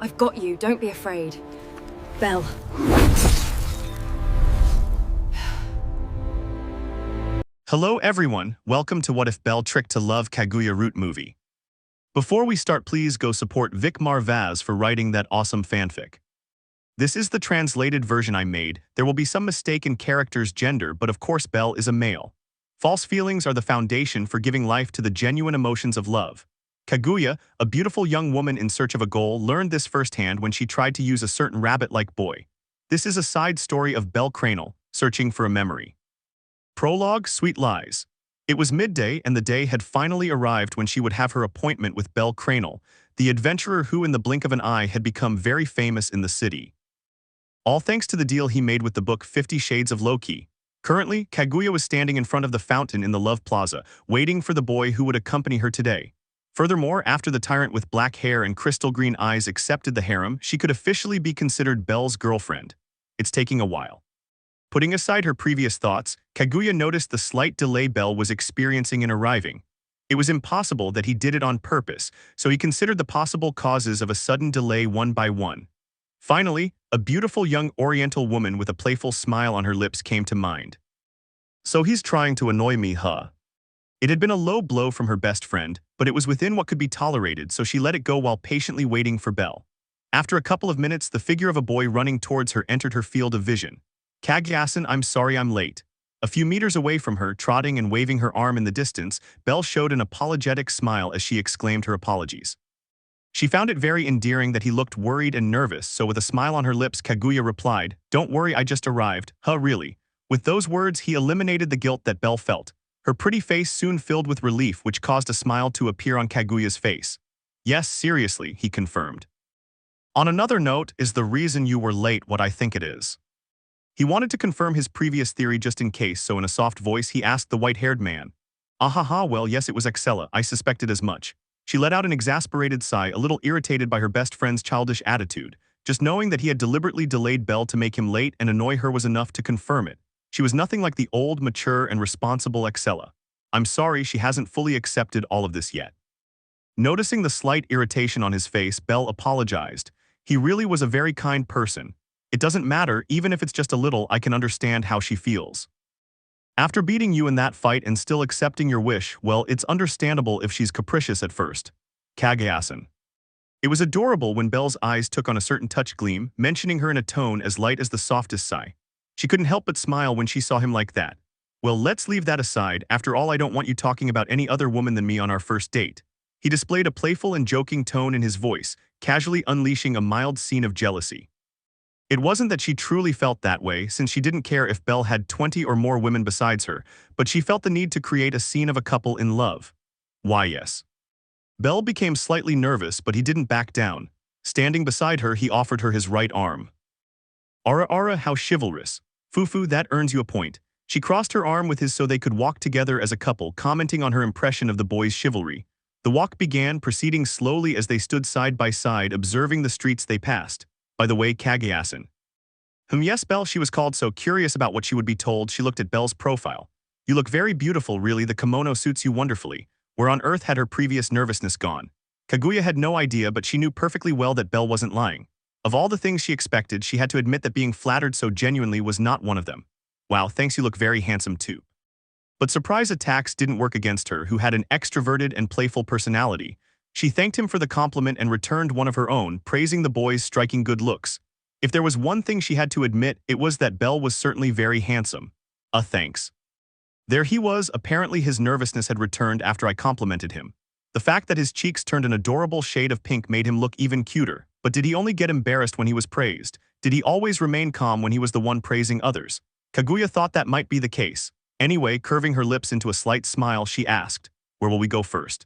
I've got you, don't be afraid. Belle. Hello everyone, welcome to What If Belle Tricked to Love Kaguya Root movie. Before we start, please go support VicMarVaz for writing that awesome fanfic. This is the translated version I made. There will be some mistake in character's gender, but of course Belle is a male. False feelings are the foundation for giving life to the genuine emotions of love. Kaguya, a beautiful young woman in search of a goal, learned this firsthand when she tried to use a certain rabbit-like boy. This is a side story of bellcranel, searching for a memory. Prologue, Sweet Lies. It was midday and the day had finally arrived when she would have her appointment with bellcranel, the adventurer who in the blink of an eye had become very famous in the city. All thanks to the deal he made with the book 50 Shades of Loki. Currently, Kaguya was standing in front of the fountain in the Love Plaza, waiting for the boy who would accompany her today. Furthermore, after the tyrant with black hair and crystal green eyes accepted the harem, she could officially be considered Belle's girlfriend. It's taking a while. Putting aside her previous thoughts, Kaguya noticed the slight delay Belle was experiencing in arriving. It was impossible that he did it on purpose, so he considered the possible causes of a sudden delay one by one. Finally, a beautiful young Oriental woman with a playful smile on her lips came to mind. So he's trying to annoy me, huh? It had been a low blow from her best friend, but it was within what could be tolerated, so she let it go while patiently waiting for Belle. After a couple of minutes, the figure of a boy running towards her entered her field of vision. Kaguya-san, I'm sorry I'm late. A few meters away from her, trotting and waving her arm in the distance, Belle showed an apologetic smile as she exclaimed her apologies. She found it very endearing that he looked worried and nervous, so with a smile on her lips, Kaguya replied, "Don't worry, I just arrived." Huh, really? With those words, he eliminated the guilt that Belle felt. Her pretty face soon filled with relief, which caused a smile to appear on Kaguya's face. "Yes, seriously," he confirmed. "On another note, is the reason you were late what I think it is?" He wanted to confirm his previous theory just in case, so in a soft voice he asked the white-haired man. "Ahaha, well yes, it was Excella, I suspected as much." She let out an exasperated sigh, a little irritated by her best friend's childish attitude. Just knowing that he had deliberately delayed Belle to make him late and annoy her was enough to confirm it. She was nothing like the old, mature, and responsible Excella. "I'm sorry, she hasn't fully accepted all of this yet." Noticing the slight irritation on his face, Belle apologized. He really was a very kind person. "It doesn't matter, even if it's just a little, I can understand how she feels. After beating you in that fight and still accepting your wish, well, it's understandable if she's capricious at first." Kaguya-san. It was adorable when Belle's eyes took on a certain touch gleam, mentioning her in a tone as light as the softest sigh. She couldn't help but smile when she saw him like that. "Well, let's leave that aside. After all, I don't want you talking about any other woman than me on our first date." He displayed a playful and joking tone in his voice, casually unleashing a mild scene of jealousy. It wasn't that she truly felt that way, since she didn't care if Belle had 20 or more women besides her, but she felt the need to create a scene of a couple in love. Why, yes. Belle became slightly nervous, but he didn't back down. Standing beside her, he offered her his right arm. "Ara, how chivalrous. Fufu, that earns you a point." She crossed her arm with his so they could walk together as a couple, commenting on her impression of the boy's chivalry. The walk began, proceeding slowly as they stood side by side, observing the streets they passed. "By the way, Kaguya-san." Yes, Belle, she was called, so curious about what she would be told, she looked at Belle's profile. "You look very beautiful, really, the kimono suits you wonderfully." Where on earth had her previous nervousness gone? Kaguya had no idea, but she knew perfectly well that Belle wasn't lying. Of all the things she expected, she had to admit that being flattered so genuinely was not one of them. "Wow, thanks, you look very handsome too." But surprise attacks didn't work against her, who had an extroverted and playful personality. She thanked him for the compliment and returned one of her own, praising the boy's striking good looks. If there was one thing she had to admit, it was that Belle was certainly very handsome. Thanks. There he was, apparently his nervousness had returned after I complimented him. The fact that his cheeks turned an adorable shade of pink made him look even cuter. But did he only get embarrassed when he was praised? Did he always remain calm when he was the one praising others? Kaguya thought that might be the case. Anyway, curving her lips into a slight smile, she asked, "Where will we go first?"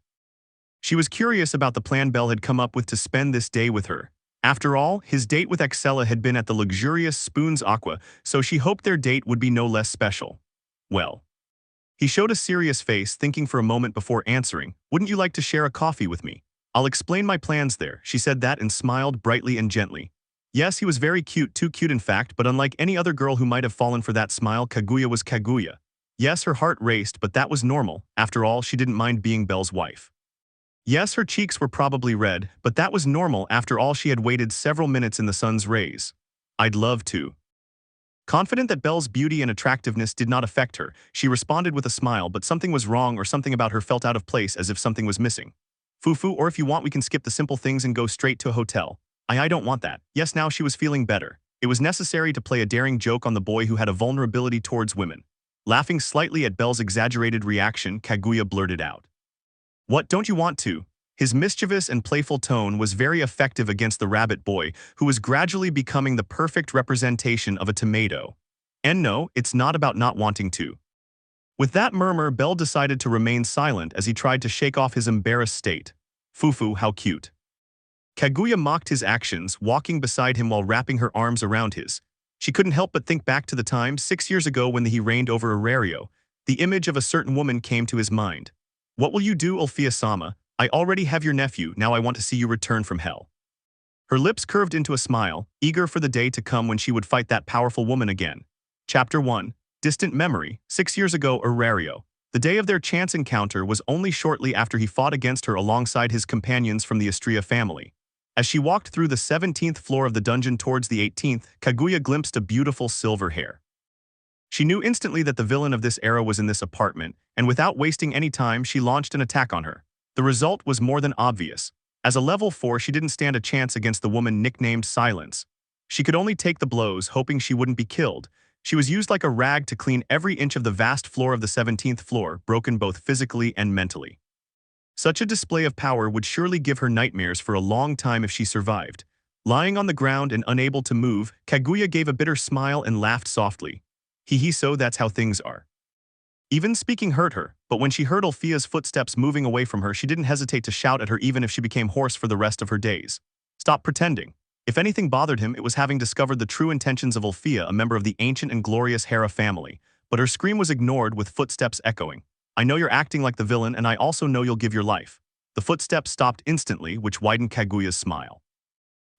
She was curious about the plan Belle had come up with to spend this day with her. After all, his date with Excella had been at the luxurious Spoons Aqua, so she hoped their date would be no less special. "Well." He showed a serious face, thinking for a moment before answering, "Wouldn't you like to share a coffee with me? I'll explain my plans there." She said that and smiled brightly and gently. Yes, he was very cute, too cute in fact, but unlike any other girl who might have fallen for that smile, Kaguya was Kaguya. Yes, her heart raced, but that was normal. After all, she didn't mind being Belle's wife. Yes, her cheeks were probably red, but that was normal after all she had waited several minutes in the sun's rays. I'd love to. Confident that Belle's beauty and attractiveness did not affect her, she responded with a smile, but something was wrong or something about her felt out of place as if something was missing. Fufu, or if you want we can skip the simple things and go straight to a hotel. I don't want that. Yes, now she was feeling better. It was necessary to play a daring joke on the boy who had a vulnerability towards women. Laughing slightly at Belle's exaggerated reaction, Kaguya blurted out. What, don't you want to? His mischievous and playful tone was very effective against the rabbit boy, who was gradually becoming the perfect representation of a tomato. And no, it's not about not wanting to. With that murmur, Belle decided to remain silent as he tried to shake off his embarrassed state. Fufu, how cute. Kaguya mocked his actions, walking beside him while wrapping her arms around his. She couldn't help but think back to the time 6 years ago when he reigned over Arario. The image of a certain woman came to his mind. What will you do, Ulfia-sama? I already have your nephew, now I want to see you return from hell. Her lips curved into a smile, eager for the day to come when she would fight that powerful woman again. Chapter 1. Distant Memory. 6 years ago, Arario. The day of their chance encounter was only shortly after he fought against her alongside his companions from the Estrella family. As she walked through the 17th floor of the dungeon towards the 18th, Kaguya glimpsed a beautiful silver hair. She knew instantly that the villain of this era was in this apartment, and without wasting any time, she launched an attack on her. The result was more than obvious. As a level 4, she didn't stand a chance against the woman nicknamed Silence. She could only take the blows, hoping she wouldn't be killed. She was used like a rag to clean every inch of the vast floor of the 17th floor, broken both physically and mentally. Such a display of power would surely give her nightmares for a long time if she survived. Lying on the ground and unable to move, Kaguya gave a bitter smile and laughed softly. So that's how things are. Even speaking hurt her, but when she heard Ulfia's footsteps moving away from her, she didn't hesitate to shout at her even if she became hoarse for the rest of her days. Stop pretending. If anything bothered him, it was having discovered the true intentions of Ulfia, a member of the ancient and glorious Hera family. But her scream was ignored with footsteps echoing. I know you're acting like the villain, and I also know you'll give your life. The footsteps stopped instantly, which widened Kaguya's smile.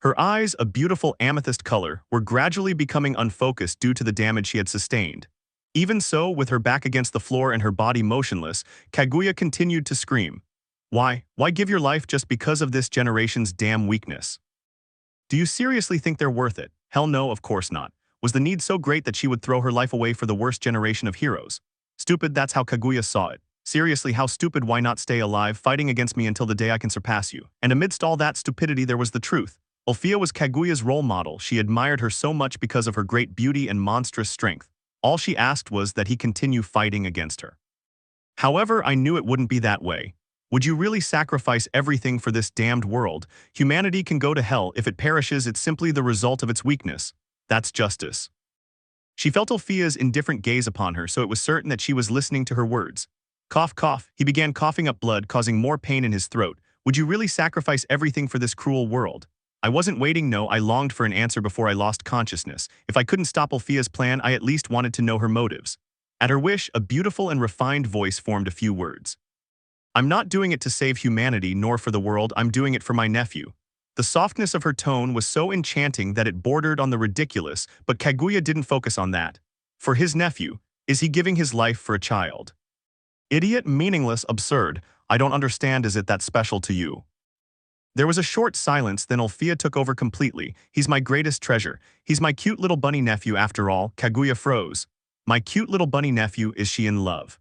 Her eyes, a beautiful amethyst color, were gradually becoming unfocused due to the damage she had sustained. Even so, with her back against the floor and her body motionless, Kaguya continued to scream. Why give your life just because of this generation's damn weakness? Do you seriously think they're worth it? Hell no, of course not. Was the need so great that she would throw her life away for the worst generation of heroes? Stupid, that's how Kaguya saw it. Seriously, how stupid, why not stay alive, fighting against me until the day I can surpass you? And amidst all that stupidity there was the truth. Ulfia was Kaguya's role model. She admired her so much because of her great beauty and monstrous strength. All she asked was that he continue fighting against her. However, I knew it wouldn't be that way. Would you really sacrifice everything for this damned world? Humanity can go to hell. If it perishes, it's simply the result of its weakness. That's justice. She felt Ulfia's indifferent gaze upon her, so it was certain that she was listening to her words. Cough, cough. He began coughing up blood, causing more pain in his throat. Would you really sacrifice everything for this cruel world? I wasn't waiting, no, I longed for an answer before I lost consciousness. If I couldn't stop Ulfia's plan, I at least wanted to know her motives. At her wish, a beautiful and refined voice formed a few words. I'm not doing it to save humanity nor for the world, I'm doing it for my nephew. The softness of her tone was so enchanting that it bordered on the ridiculous, but Kaguya didn't focus on that. For his nephew, is he giving his life for a child? Idiot, meaningless, absurd. I don't understand, is it that special to you? There was a short silence, then Ulfia took over completely. He's my greatest treasure. He's my cute little bunny nephew after all. Kaguya froze. My cute little bunny nephew, is she in love?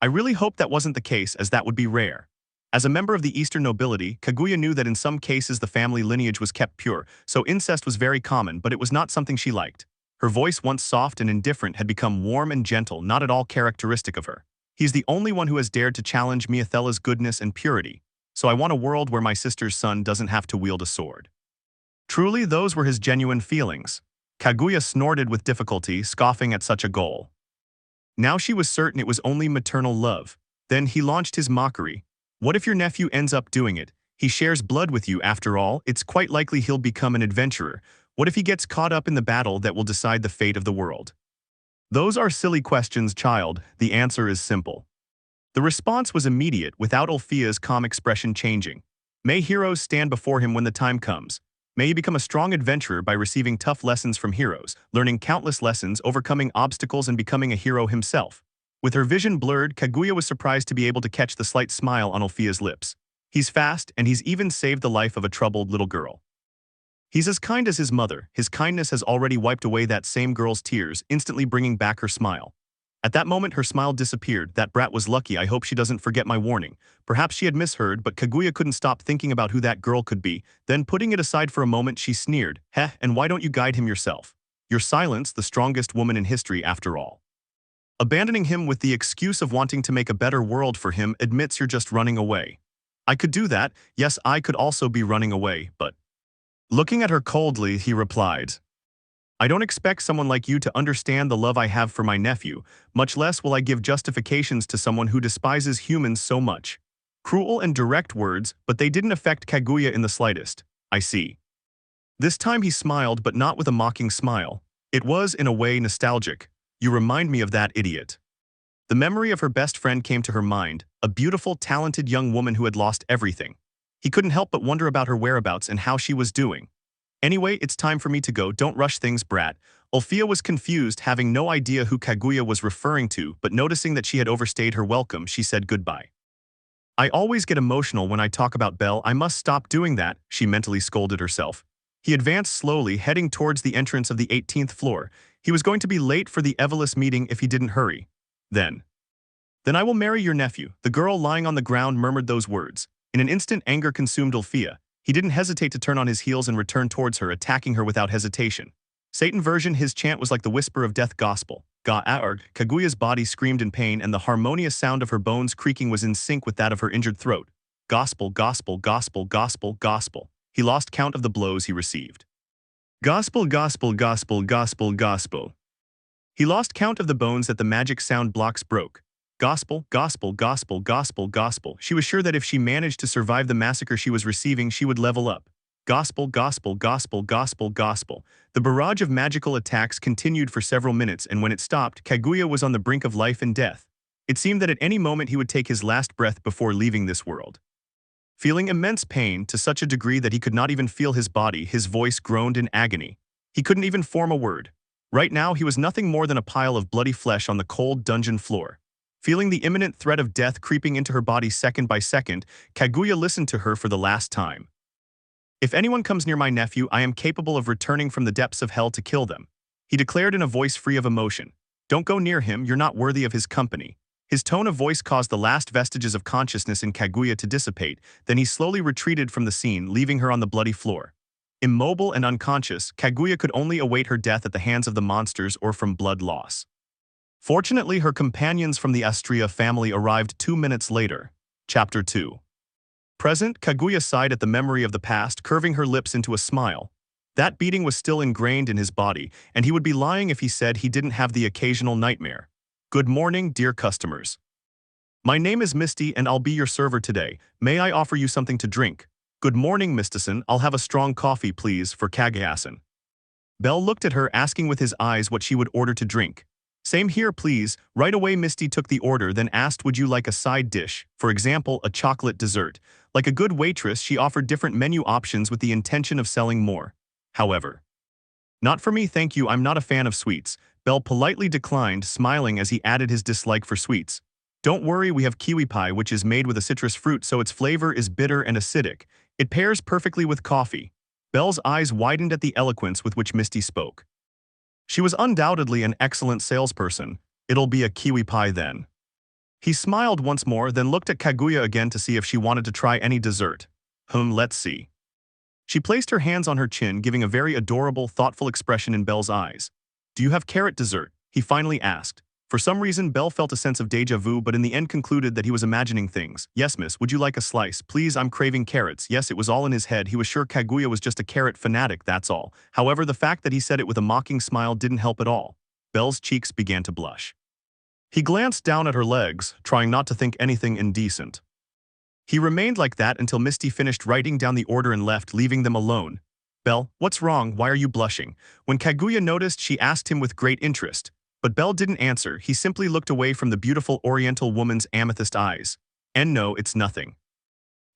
I really hope that wasn't the case, as that would be rare. As a member of the Eastern nobility, Kaguya knew that in some cases the family lineage was kept pure, so incest was very common, but it was not something she liked. Her voice, once soft and indifferent, had become warm and gentle, not at all characteristic of her. He's the only one who has dared to challenge Miathella's goodness and purity. So I want a world where my sister's son doesn't have to wield a sword. Truly, those were his genuine feelings. Kaguya snorted with difficulty, scoffing at such a goal. Now she was certain it was only maternal love. Then he launched his mockery. What if your nephew ends up doing it? He shares blood with you after all, it's quite likely he'll become an adventurer. What if he gets caught up in the battle that will decide the fate of the world? Those are silly questions, child. The answer is simple. The response was immediate, without Ulfia's calm expression changing. May heroes stand before him when the time comes. May he become a strong adventurer by receiving tough lessons from heroes, learning countless lessons, overcoming obstacles, and becoming a hero himself. With her vision blurred, Kaguya was surprised to be able to catch the slight smile on Ulfia's lips. He's fast, and he's even saved the life of a troubled little girl. He's as kind as his mother. His kindness has already wiped away that same girl's tears, instantly bringing back her smile. At that moment, her smile disappeared. That brat was lucky. I hope she doesn't forget my warning. Perhaps she had misheard, but Kaguya couldn't stop thinking about who that girl could be. Then, putting it aside for a moment, she sneered. Heh, and why don't you guide him yourself? Your silence, the strongest woman in history after all. Abandoning him with the excuse of wanting to make a better world for him admits you're just running away. I could do that. Yes, I could also be running away, but... Looking at her coldly, he replied, I don't expect someone like you to understand the love I have for my nephew, much less will I give justifications to someone who despises humans so much. Cruel and direct words, but they didn't affect Kaguya in the slightest. I see. This time he smiled, but not with a mocking smile. It was, in a way, nostalgic. You remind me of that idiot. The memory of her best friend came to her mind, a beautiful, talented young woman who had lost everything. He couldn't help but wonder about her whereabouts and how she was doing. Anyway, it's time for me to go. Don't rush things, brat. Ulfia was confused, having no idea who Kaguya was referring to, but noticing that she had overstayed her welcome, she said goodbye. I always get emotional when I talk about Belle. I must stop doing that, she mentally scolded herself. He advanced slowly, heading towards the entrance of the 18th floor. He was going to be late for the Evelys meeting if he didn't hurry. Then I will marry your nephew. The girl lying on the ground murmured those words. In an instant, anger consumed Ulfia. He didn't hesitate to turn on his heels and return towards her, attacking her without hesitation. Satan version, his chant was like the whisper of death gospel. Kaguya's body screamed in pain, and the harmonious sound of her bones creaking was in sync with that of her injured throat. Gospel, gospel, gospel, gospel, gospel. He lost count of the blows he received. Gospel, gospel, gospel, gospel, gospel. He lost count of the bones that the magic sound blocks broke. Gospel, gospel, gospel, gospel, gospel. She was sure that if she managed to survive the massacre she was receiving, she would level up. Gospel, gospel, gospel, gospel, gospel. The barrage of magical attacks continued for several minutes, and when it stopped, Kaguya was on the brink of life and death. It seemed that at any moment he would take his last breath before leaving this world. Feeling immense pain, to such a degree that he could not even feel his body, his voice groaned in agony. He couldn't even form a word. Right now, he was nothing more than a pile of bloody flesh on the cold dungeon floor. Feeling the imminent threat of death creeping into her body second by second, Kaguya listened to her for the last time. If anyone comes near my nephew, I am capable of returning from the depths of hell to kill them, he declared in a voice free of emotion. Don't go near him, you're not worthy of his company. His tone of voice caused the last vestiges of consciousness in Kaguya to dissipate, then he slowly retreated from the scene, leaving her on the bloody floor. Immobile and unconscious, Kaguya could only await her death at the hands of the monsters or from blood loss. Fortunately, her companions from the Astria family arrived 2 minutes later. Chapter 2. Present, Kaguya sighed at the memory of the past, curving her lips into a smile. That beating was still ingrained in his body, and he would be lying if he said he didn't have the occasional nightmare. Good morning, dear customers. My name is Misty, and I'll be your server today. May I offer you something to drink? Good morning, Mistison. I'll have a strong coffee, please, for Kaguya-san. Belle looked at her, asking with his eyes what she would order to drink. Same here, please. Right away, Misty took the order, then asked, would you like a side dish? For example, a chocolate dessert. Like a good waitress, she offered different menu options with the intention of selling more. However, not for me, thank you. I'm not a fan of sweets. Belle politely declined, smiling as he added his dislike for sweets. Don't worry, we have kiwi pie, which is made with a citrus fruit, so its flavor is bitter and acidic. It pairs perfectly with coffee. Belle's eyes widened at the eloquence with which Misty spoke. She was undoubtedly an excellent salesperson. It'll be a kiwi pie then. He smiled once more, then looked at Kaguya again to see if she wanted to try any dessert. Let's see. She placed her hands on her chin, giving a very adorable, thoughtful expression in Belle's eyes. Do you have carrot dessert? He finally asked. For some reason, Belle felt a sense of déjà vu, but in the end concluded that he was imagining things. Yes, miss, would you like a slice? Please, I'm craving carrots. Yes, it was all in his head. He was sure Kaguya was just a carrot fanatic, that's all. However, the fact that he said it with a mocking smile didn't help at all. Belle's cheeks began to blush. He glanced down at her legs, trying not to think anything indecent. He remained like that until Misty finished writing down the order and left, leaving them alone. Belle, what's wrong? Why are you blushing? When Kaguya noticed, she asked him with great interest. But Belle didn't answer. He simply looked away from the beautiful oriental woman's amethyst eyes. And no, it's nothing.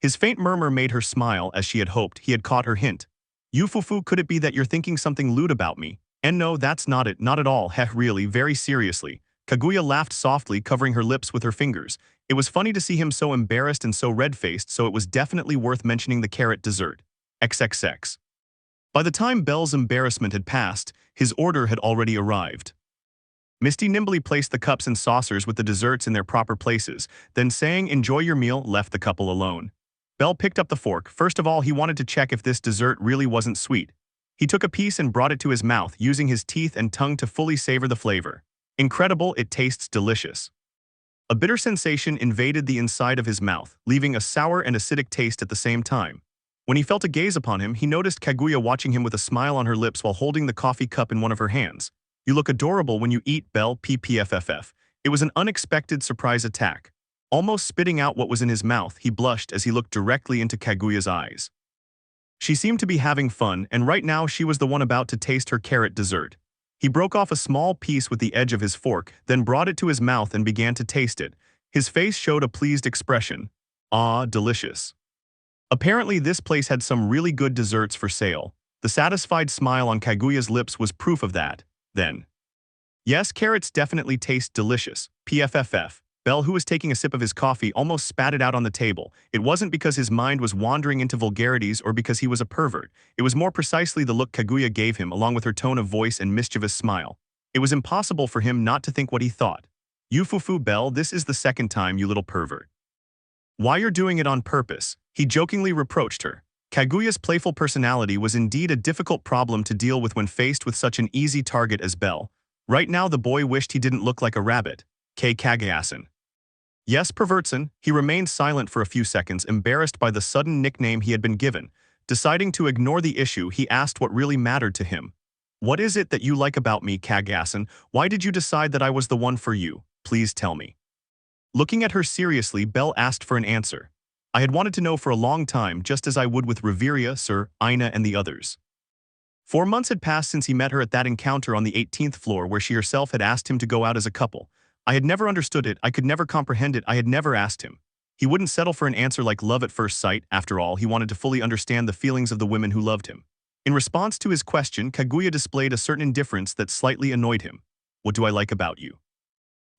His faint murmur made her smile as she had hoped. He had caught her hint. Yufufu, could it be that you're thinking something lewd about me? And no, that's not it, not at all. Heh, really, very seriously. Kaguya laughed softly, covering her lips with her fingers. It was funny to see him so embarrassed and so red-faced, so it was definitely worth mentioning the carrot dessert. XXX. By the time Belle's embarrassment had passed, his order had already arrived. Misty nimbly placed the cups and saucers with the desserts in their proper places, then saying, "Enjoy your meal," left the couple alone. Belle picked up the fork. First of all, he wanted to check if this dessert really wasn't sweet. He took a piece and brought it to his mouth, using his teeth and tongue to fully savor the flavor. Incredible, it tastes delicious. A bitter sensation invaded the inside of his mouth, leaving a sour and acidic taste at the same time. When he felt a gaze upon him, he noticed Kaguya watching him with a smile on her lips while holding the coffee cup in one of her hands. "You look adorable when you eat, Belle, PPFFF. It was an unexpected surprise attack. Almost spitting out what was in his mouth, he blushed as he looked directly into Kaguya's eyes. She seemed to be having fun, and right now she was the one about to taste her carrot dessert. He broke off a small piece with the edge of his fork, then brought it to his mouth and began to taste it. His face showed a pleased expression. Ah, delicious. Apparently this place had some really good desserts for sale. The satisfied smile on Kaguya's lips was proof of that. Then, "Yes, carrots definitely taste delicious. PFFF. Belle, who was taking a sip of his coffee, almost spat it out on the table. It wasn't because his mind was wandering into vulgarities or because he was a pervert. It was more precisely the look Kaguya gave him, along with her tone of voice and mischievous smile. It was impossible for him not to think what he thought. "You fufu, Belle, this is the second time, you little pervert. Why you're doing it on purpose," he jokingly reproached her. Kaguya's playful personality was indeed a difficult problem to deal with when faced with such an easy target as Belle. Right now the boy wished he didn't look like a rabbit. Kagayasan. "Yes, pervertson." He remained silent for a few seconds, embarrassed by the sudden nickname he had been given. Deciding to ignore the issue, he asked what really mattered to him. "What is it that you like about me, Kagayasan? Why did you decide that I was the one for you? Please tell me." Looking at her seriously, Belle asked for an answer. "I had wanted to know for a long time, just as I would with Reveria, Sir, Ina, and the others." 4 months had passed since he met her at that encounter on the 18th floor where she herself had asked him to go out as a couple. I had never understood it, I could never comprehend it, I had never asked him. He wouldn't settle for an answer like love at first sight. After all, he wanted to fully understand the feelings of the women who loved him. In response to his question, Kaguya displayed a certain indifference that slightly annoyed him. "What do I like about you?"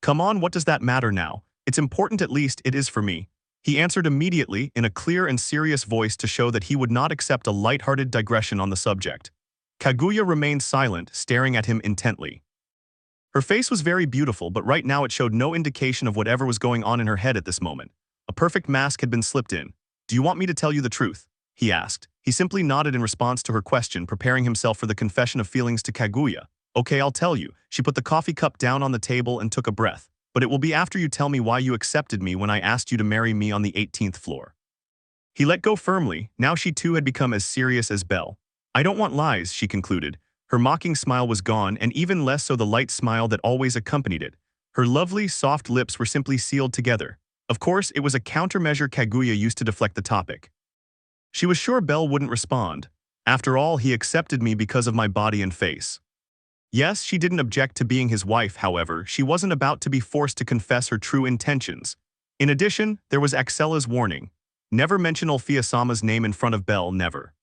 "Come on, what does that matter now? It's important, at least it is for me." He answered immediately, in a clear and serious voice to show that he would not accept a light-hearted digression on the subject. Kaguya remained silent, staring at him intently. Her face was very beautiful, but right now it showed no indication of whatever was going on in her head at this moment. A perfect mask had been slipped in. "Do you want me to tell you the truth?" he asked. He simply nodded in response to her question, preparing himself for the confession of feelings to Kaguya. "Okay, I'll tell you." She put the coffee cup down on the table and took a breath. "But it will be after you tell me why you accepted me when I asked you to marry me on the 18th floor." He let go firmly. Now she too had become as serious as Belle. "I don't want lies," she concluded. Her mocking smile was gone, and even less so the light smile that always accompanied it. Her lovely, soft lips were simply sealed together. Of course, it was a countermeasure Kaguya used to deflect the topic. She was sure Belle wouldn't respond. After all, he accepted me because of my body and face. Yes, she didn't object to being his wife, however, she wasn't about to be forced to confess her true intentions. In addition, there was Axela's warning. Never mention Ulfia-sama's name in front of Belle, never.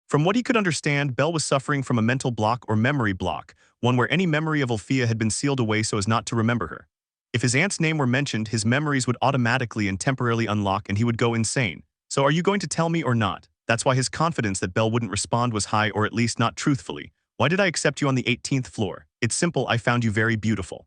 From what he could understand, Belle was suffering from a mental block or memory block, one where any memory of Ulfia had been sealed away so as not to remember her. If his aunt's name were mentioned, his memories would automatically and temporarily unlock and he would go insane. "So are you going to tell me or not?" That's why his confidence that Belle wouldn't respond was high, or at least not truthfully. "Why did I accept you on the 18th floor? It's simple, I found you very beautiful."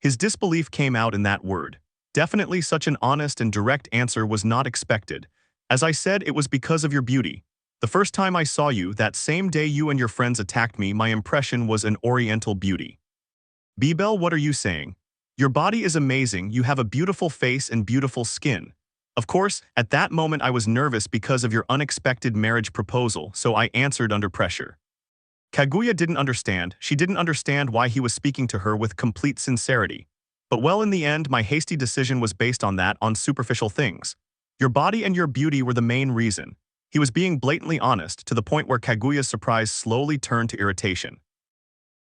His disbelief came out in that word. Definitely such an honest and direct answer was not expected. "As I said, it was because of your beauty. The first time I saw you, that same day you and your friends attacked me, my impression was an oriental beauty." "Belle, what are you saying? Your body is amazing, you have a beautiful face and beautiful skin." Of course, at that moment I was nervous because of your unexpected marriage proposal, so I answered under pressure. Kaguya didn't understand. She didn't understand why he was speaking to her with complete sincerity. "But well, in the end, my hasty decision was based on superficial things. Your body and your beauty were the main reason." He was being blatantly honest, to the point where Kaguya's surprise slowly turned to irritation.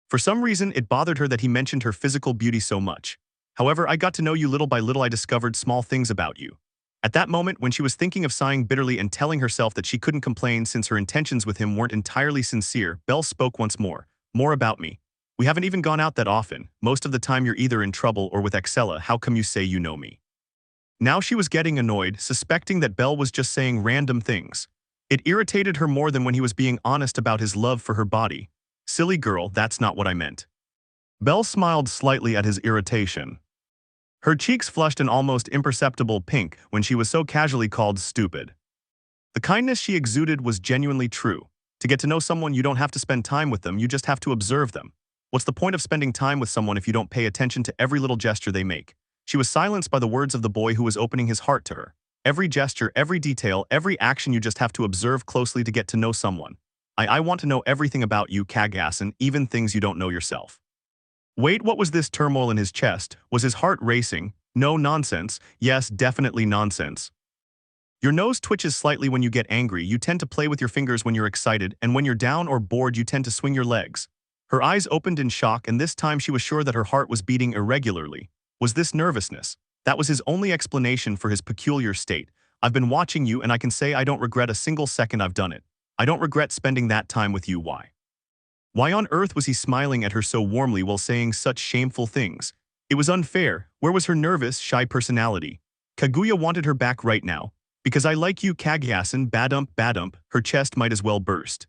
For some reason, it bothered her that he mentioned her physical beauty so much. "However, I got to know you little by little, I discovered small things about you." At that moment, when she was thinking of sighing bitterly and telling herself that she couldn't complain since her intentions with him weren't entirely sincere, Belle spoke once more. "More about me. We haven't even gone out that often. Most of the time you're either in trouble or with Axela. How come you say you know me?" Now she was getting annoyed, suspecting that Belle was just saying random things. It irritated her more than when he was being honest about his love for her body. Silly girl, that's not what I meant. Belle smiled slightly at his irritation. Her cheeks flushed an almost imperceptible pink when she was so casually called stupid. The kindness she exuded was genuinely true. To get to know someone, you don't have to spend time with them, you just have to observe them. What's the point of spending time with someone if you don't pay attention to every little gesture they make? She was silenced by the words of the boy who was opening his heart to her. Every gesture, every detail, every action you just have to observe closely to get to know someone. I want to know everything about you, Kaguya, even things you don't know yourself. Wait, what was this turmoil in his chest? Was his heart racing? No, nonsense. Yes, definitely nonsense. Your nose twitches slightly when you get angry, you tend to play with your fingers when you're excited, and when you're down or bored you tend to swing your legs. Her eyes opened in shock, and this time she was sure that her heart was beating irregularly. Was this nervousness? That was his only explanation for his peculiar state. I've been watching you, and I can say I don't regret a single second I've done it. I don't regret spending that time with you. Why? Why on earth was he smiling at her so warmly while saying such shameful things? It was unfair. Where was her nervous, shy personality? Kaguya wanted her back right now. Because I like you, Kaguya, badump, her chest might as well burst.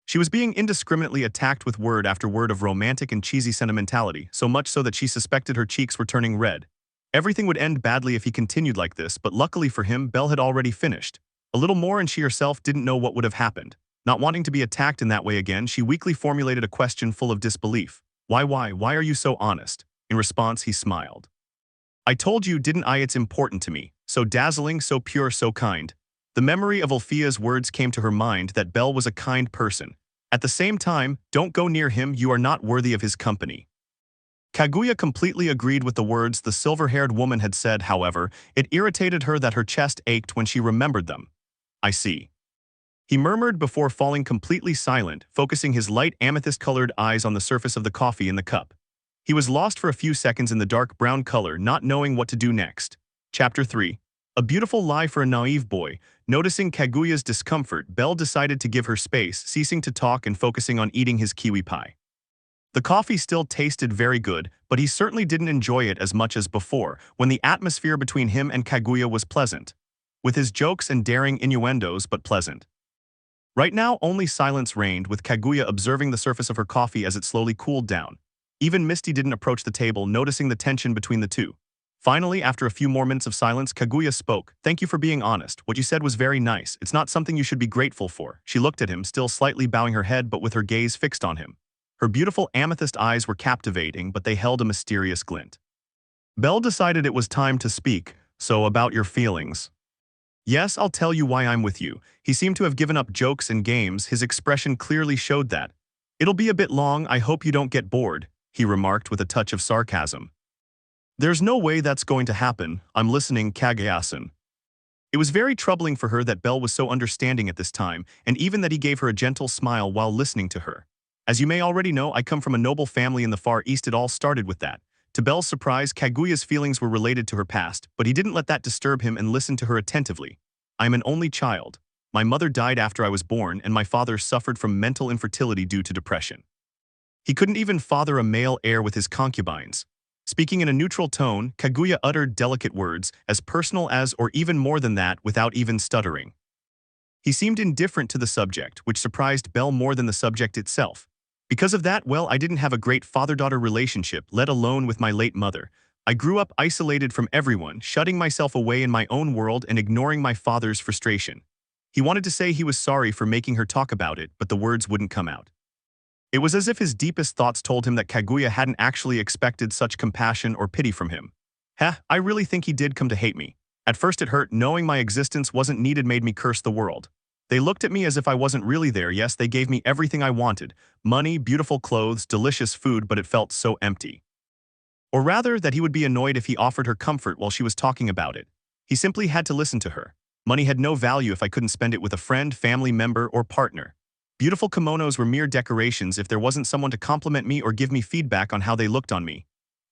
She was being indiscriminately attacked with word after word of romantic and cheesy sentimentality, so much so that she suspected her cheeks were turning red. Everything would end badly if he continued like this, but luckily for him, Belle had already finished. A little more and she herself didn't know what would have happened. Not wanting to be attacked in that way again, she weakly formulated a question full of disbelief. Why are you so honest? In response, he smiled. I told you, didn't I? It's important to me. So dazzling, so pure, so kind. The memory of Ulfia's words came to her mind that Belle was a kind person. At the same time, don't go near him, you are not worthy of his company. Kaguya completely agreed with the words the silver-haired woman had said, however, it irritated her that her chest ached when she remembered them. I see. He murmured before falling completely silent, focusing his light amethyst-colored eyes on the surface of the coffee in the cup. He was lost for a few seconds in the dark brown color, not knowing what to do next. Chapter 3. A beautiful lie for a naive boy. Noticing Kaguya's discomfort, Belle decided to give her space, ceasing to talk and focusing on eating his kiwi pie. The coffee still tasted very good, but he certainly didn't enjoy it as much as before, when the atmosphere between him and Kaguya was pleasant. With his jokes and daring innuendos, but pleasant. Right now, only silence reigned, with Kaguya observing the surface of her coffee as it slowly cooled down. Even Misty didn't approach the table, noticing the tension between the two. Finally, after a few more minutes of silence, Kaguya spoke. Thank you for being honest. What you said was very nice. It's not something you should be grateful for. She looked at him, still slightly bowing her head but with her gaze fixed on him. Her beautiful amethyst eyes were captivating, but they held a mysterious glint. Belle decided it was time to speak. So about your feelings. Yes, I'll tell you why I'm with you. He seemed to have given up jokes and games. His expression clearly showed that. It'll be a bit long, I hope you don't get bored, he remarked with a touch of sarcasm. There's no way that's going to happen. I'm listening, Kaguya-san. It was very troubling for her that Belle was so understanding at this time, and even that he gave her a gentle smile while listening to her. As you may already know, I come from a noble family in the Far East. It all started with that. To Belle's surprise, Kaguya's feelings were related to her past, but he didn't let that disturb him and listened to her attentively. I'm an only child. My mother died after I was born, and my father suffered from mental infertility due to depression. He couldn't even father a male heir with his concubines. Speaking in a neutral tone, Kaguya uttered delicate words, as personal as or even more than that, without even stuttering. He seemed indifferent to the subject, which surprised Belle more than the subject itself. Because of that, well, I didn't have a great father-daughter relationship, let alone with my late mother. I grew up isolated from everyone, shutting myself away in my own world and ignoring my father's frustration. He wanted to say he was sorry for making her talk about it, but the words wouldn't come out. It was as if his deepest thoughts told him that Kaguya hadn't actually expected such compassion or pity from him. I really think he did come to hate me. At first it hurt, knowing my existence wasn't needed made me curse the world. They looked at me as if I wasn't really there. Yes, they gave me everything I wanted. Money, beautiful clothes, delicious food, but it felt so empty. Or rather, that he would be annoyed if he offered her comfort while she was talking about it. He simply had to listen to her. Money had no value if I couldn't spend it with a friend, family member, or partner. Beautiful kimonos were mere decorations if there wasn't someone to compliment me or give me feedback on how they looked on me.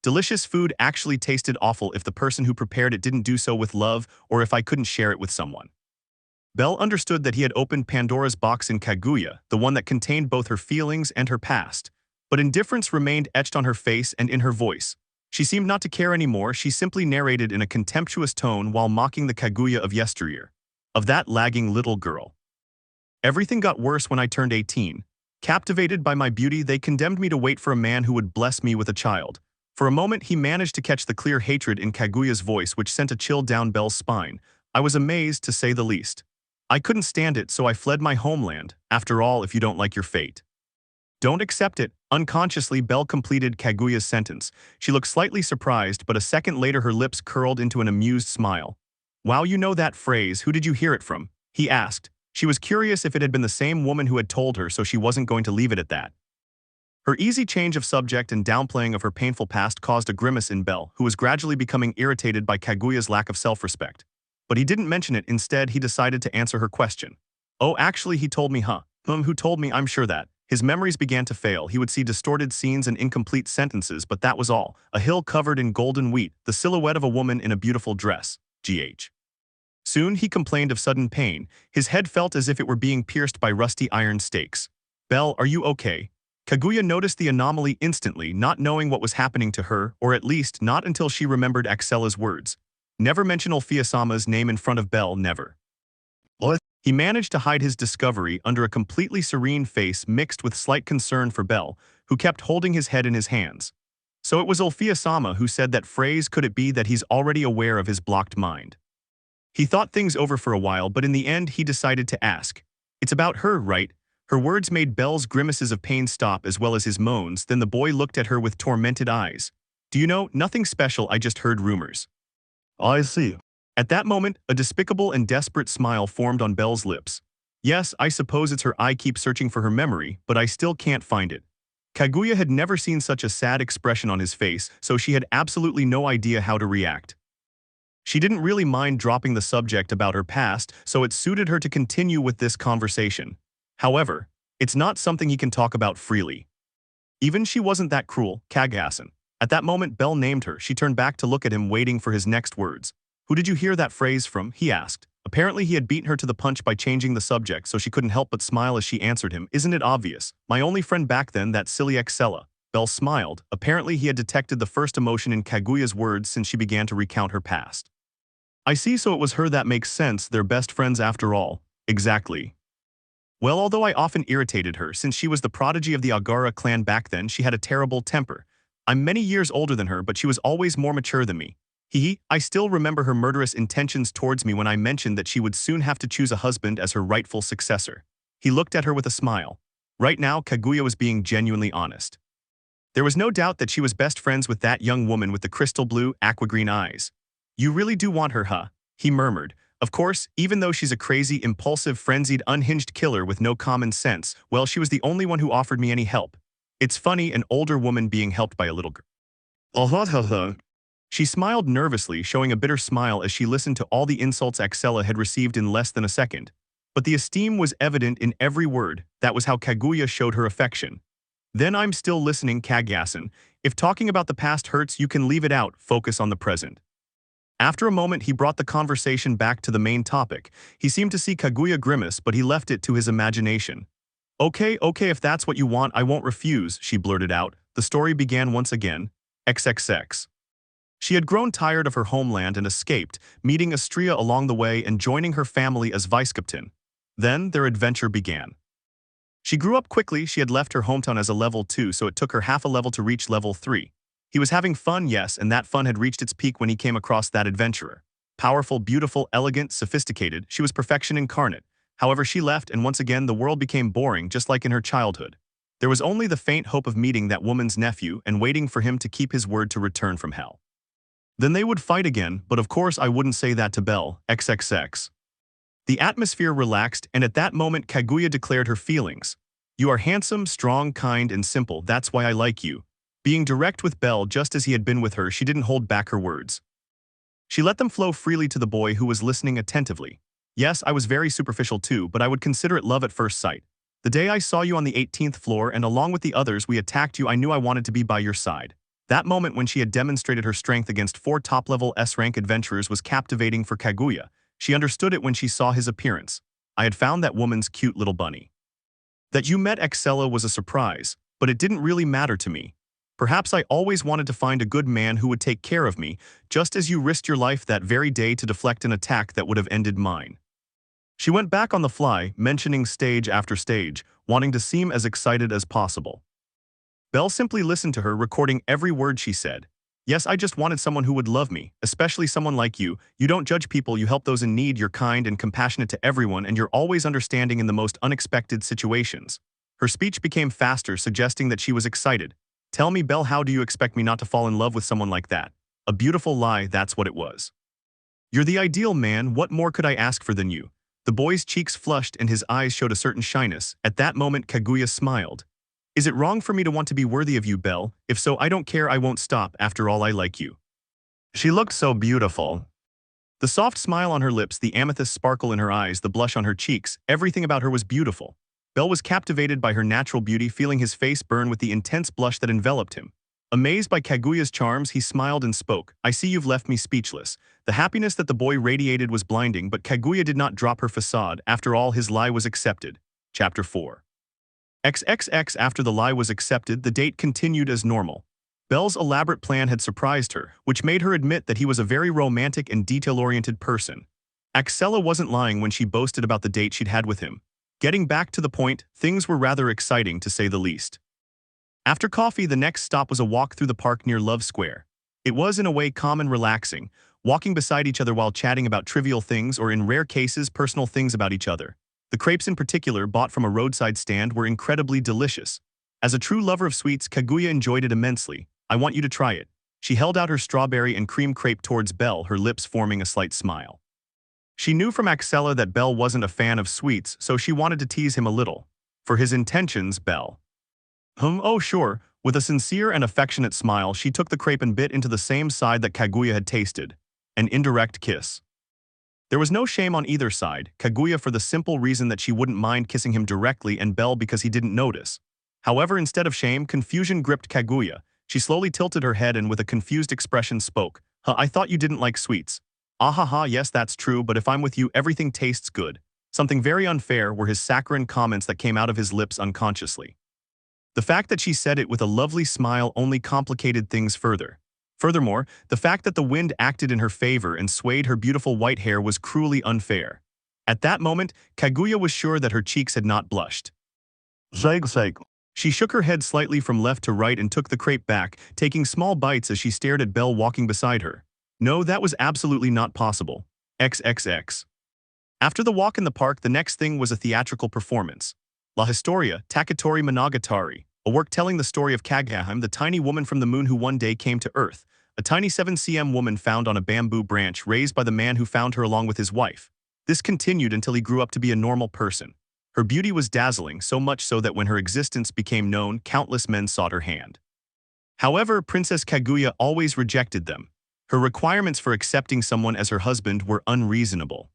Delicious food actually tasted awful if the person who prepared it didn't do so with love or if I couldn't share it with someone. Belle understood that he had opened Pandora's box in Kaguya, the one that contained both her feelings and her past. But indifference remained etched on her face and in her voice. She seemed not to care anymore. She simply narrated in a contemptuous tone while mocking the Kaguya of yesteryear. Of that lagging little girl. Everything got worse when I turned 18. Captivated by my beauty, they condemned me to wait for a man who would bless me with a child. For a moment, he managed to catch the clear hatred in Kaguya's voice, which sent a chill down Belle's spine. I was amazed, to say the least. I couldn't stand it, so I fled my homeland. After all, if you don't like your fate, don't accept it. Unconsciously, Belle completed Kaguya's sentence. She looked slightly surprised, but a second later her lips curled into an amused smile. Wow, you know that phrase. Who did you hear it from? He asked. She was curious if it had been the same woman who had told her, so she wasn't going to leave it at that. Her easy change of subject and downplaying of her painful past caused a grimace in Belle, who was gradually becoming irritated by Kaguya's lack of self-respect. But he didn't mention it. Instead, he decided to answer her question. Oh, actually, he told me, huh? Who told me? I'm sure that. His memories began to fail. He would see distorted scenes and incomplete sentences, but that was all. A hill covered in golden wheat, the silhouette of a woman in a beautiful dress. Gh. Soon he complained of sudden pain. His head felt as if it were being pierced by rusty iron stakes. Belle, are you okay? Kaguya noticed the anomaly instantly, not knowing what was happening to her, or at least not until she remembered Axela's words. Never mention Olfia-sama's name in front of Belle, never. What? He managed to hide his discovery under a completely serene face mixed with slight concern for Belle, who kept holding his head in his hands. So it was Olfia-sama who said that phrase. Could it be that he's already aware of his blocked mind? He thought things over for a while, but in the end he decided to ask. It's about her, right? Her words made Belle's grimaces of pain stop as well as his moans. Then the boy looked at her with tormented eyes. Do you know, nothing special, I just heard rumors. I see. At that moment, a despicable and desperate smile formed on Belle's lips. Yes, I suppose it's her. I keep searching for her memory, but I still can't find it. Kaguya had never seen such a sad expression on his face, so she had absolutely no idea how to react. She didn't really mind dropping the subject about her past, so it suited her to continue with this conversation. However, it's not something he can talk about freely. Even she wasn't that cruel, Kaguya-san. At that moment Belle named her. She turned back to look at him, waiting for his next words. Who did you hear that phrase from? He asked. Apparently he had beaten her to the punch by changing the subject, so she couldn't help but smile as she answered him. Isn't it obvious? My only friend back then, that silly Axela. Belle smiled. Apparently he had detected the first emotion in Kaguya's words since she began to recount her past. I see, so it was her. That makes sense. They're best friends after all. Exactly. Well, although I often irritated her since she was the prodigy of the Agara clan back then, she had a terrible temper. I'm many years older than her, but she was always more mature than me. I still remember her murderous intentions towards me when I mentioned that she would soon have to choose a husband as her rightful successor. He looked at her with a smile. Right now, Kaguya was being genuinely honest. There was no doubt that she was best friends with that young woman with the crystal blue, aqua-green eyes. You really do want her, huh? He murmured. Of course, even though she's a crazy, impulsive, frenzied, unhinged killer with no common sense, well, she was the only one who offered me any help. It's funny, an older woman being helped by a little girl. She smiled nervously, showing a bitter smile as she listened to all the insults Axela had received in less than a second. But the esteem was evident in every word. That was how Kaguya showed her affection. Then I'm still listening, Kaguya-san. If talking about the past hurts, you can leave it out. Focus on the present. After a moment, he brought the conversation back to the main topic. He seemed to see Kaguya grimace, but he left it to his imagination. Okay, if that's what you want, I won't refuse, she blurted out. The story began once again. XXX. She had grown tired of her homeland and escaped, meeting Astria along the way and joining her family as vice-captain. Then their adventure began. She grew up quickly. She had left her hometown as a level 2, so it took her half a level to reach level 3. He was having fun, yes, and that fun had reached its peak when he came across that adventurer. Powerful, beautiful, elegant, sophisticated, she was perfection incarnate. However, she left, and once again the world became boring, just like in her childhood. There was only the faint hope of meeting that woman's nephew and waiting for him to keep his word to return from hell. Then they would fight again, but of course I wouldn't say that to Belle. XXX. The atmosphere relaxed, and at that moment Kaguya declared her feelings. You are handsome, strong, kind, and simple. That's why I like you. Being direct with Belle just as he had been with her, she didn't hold back her words. She let them flow freely to the boy who was listening attentively. Yes, I was very superficial too, but I would consider it love at first sight. The day I saw you on the 18th floor and along with the others we attacked you, I knew I wanted to be by your side. That moment when she had demonstrated her strength against 4 top-level S-rank adventurers was captivating for Kaguya. She understood it when she saw his appearance. I had found that woman's cute little bunny. That you met Axela was a surprise, but it didn't really matter to me. Perhaps I always wanted to find a good man who would take care of me, just as you risked your life that very day to deflect an attack that would have ended mine." She went back on the fly, mentioning stage after stage, wanting to seem as excited as possible. Belle simply listened to her, recording every word she said. "Yes, I just wanted someone who would love me, especially someone like you. You don't judge people, you help those in need, you're kind and compassionate to everyone, and you're always understanding in the most unexpected situations." Her speech became faster, suggesting that she was excited. "Tell me, Belle, how do you expect me not to fall in love with someone like that?" A beautiful lie, that's what it was. "You're the ideal man, what more could I ask for than you?" The boy's cheeks flushed and his eyes showed a certain shyness. At that moment, Kaguya smiled. "Is it wrong for me to want to be worthy of you, Belle? If so, I don't care, I won't stop, after all I like you." She looked so beautiful. The soft smile on her lips, the amethyst sparkle in her eyes, the blush on her cheeks, everything about her was beautiful. Belle was captivated by her natural beauty, feeling his face burn with the intense blush that enveloped him. Amazed by Kaguya's charms, he smiled and spoke. "I see you've left me speechless." The happiness that the boy radiated was blinding, but Kaguya did not drop her facade. After all, his lie was accepted. Chapter 4. XXX. After the lie was accepted, the date continued as normal. Belle's elaborate plan had surprised her, which made her admit that he was a very romantic and detail-oriented person. Axella wasn't lying when she boasted about the date she'd had with him. Getting back to the point, things were rather exciting to say the least. After coffee, the next stop was a walk through the park near Love Square. It was in a way calm and relaxing, walking beside each other while chatting about trivial things or, in rare cases, personal things about each other. The crepes in particular, bought from a roadside stand, were incredibly delicious. As a true lover of sweets, Kaguya enjoyed it immensely. "I want you to try it." She held out her strawberry and cream crepe towards Belle, her lips forming a slight smile. She knew from Axella that Belle wasn't a fan of sweets, so she wanted to tease him a little. For his intentions, Belle. Oh sure." With a sincere and affectionate smile, she took the crepe and bit into the same side that Kaguya had tasted. An indirect kiss. There was no shame on either side, Kaguya for the simple reason that she wouldn't mind kissing him directly, and Belle because he didn't notice. However, instead of shame, confusion gripped Kaguya. She slowly tilted her head and with a confused expression spoke. I thought you didn't like sweets." "Ahaha, yes, that's true, but if I'm with you, everything tastes good." Something very unfair were his saccharine comments that came out of his lips unconsciously. The fact that she said it with a lovely smile only complicated things further. Furthermore, the fact that the wind acted in her favor and swayed her beautiful white hair was cruelly unfair. At that moment, Kaguya was sure that her cheeks had not blushed. She shook her head slightly from left to right and took the crepe back, taking small bites as she stared at Belle walking beside her. No, that was absolutely not possible. XXX. After the walk in the park, the next thing was a theatrical performance. La Historia, Taketori Monogatari, a work telling the story of Kaguya, the tiny woman from the moon who one day came to Earth, a tiny 7 cm woman found on a bamboo branch raised by the man who found her along with his wife. This continued until he grew up to be a normal person. Her beauty was dazzling, so much so that when her existence became known, countless men sought her hand. However, Princess Kaguya always rejected them. Her requirements for accepting someone as her husband were unreasonable.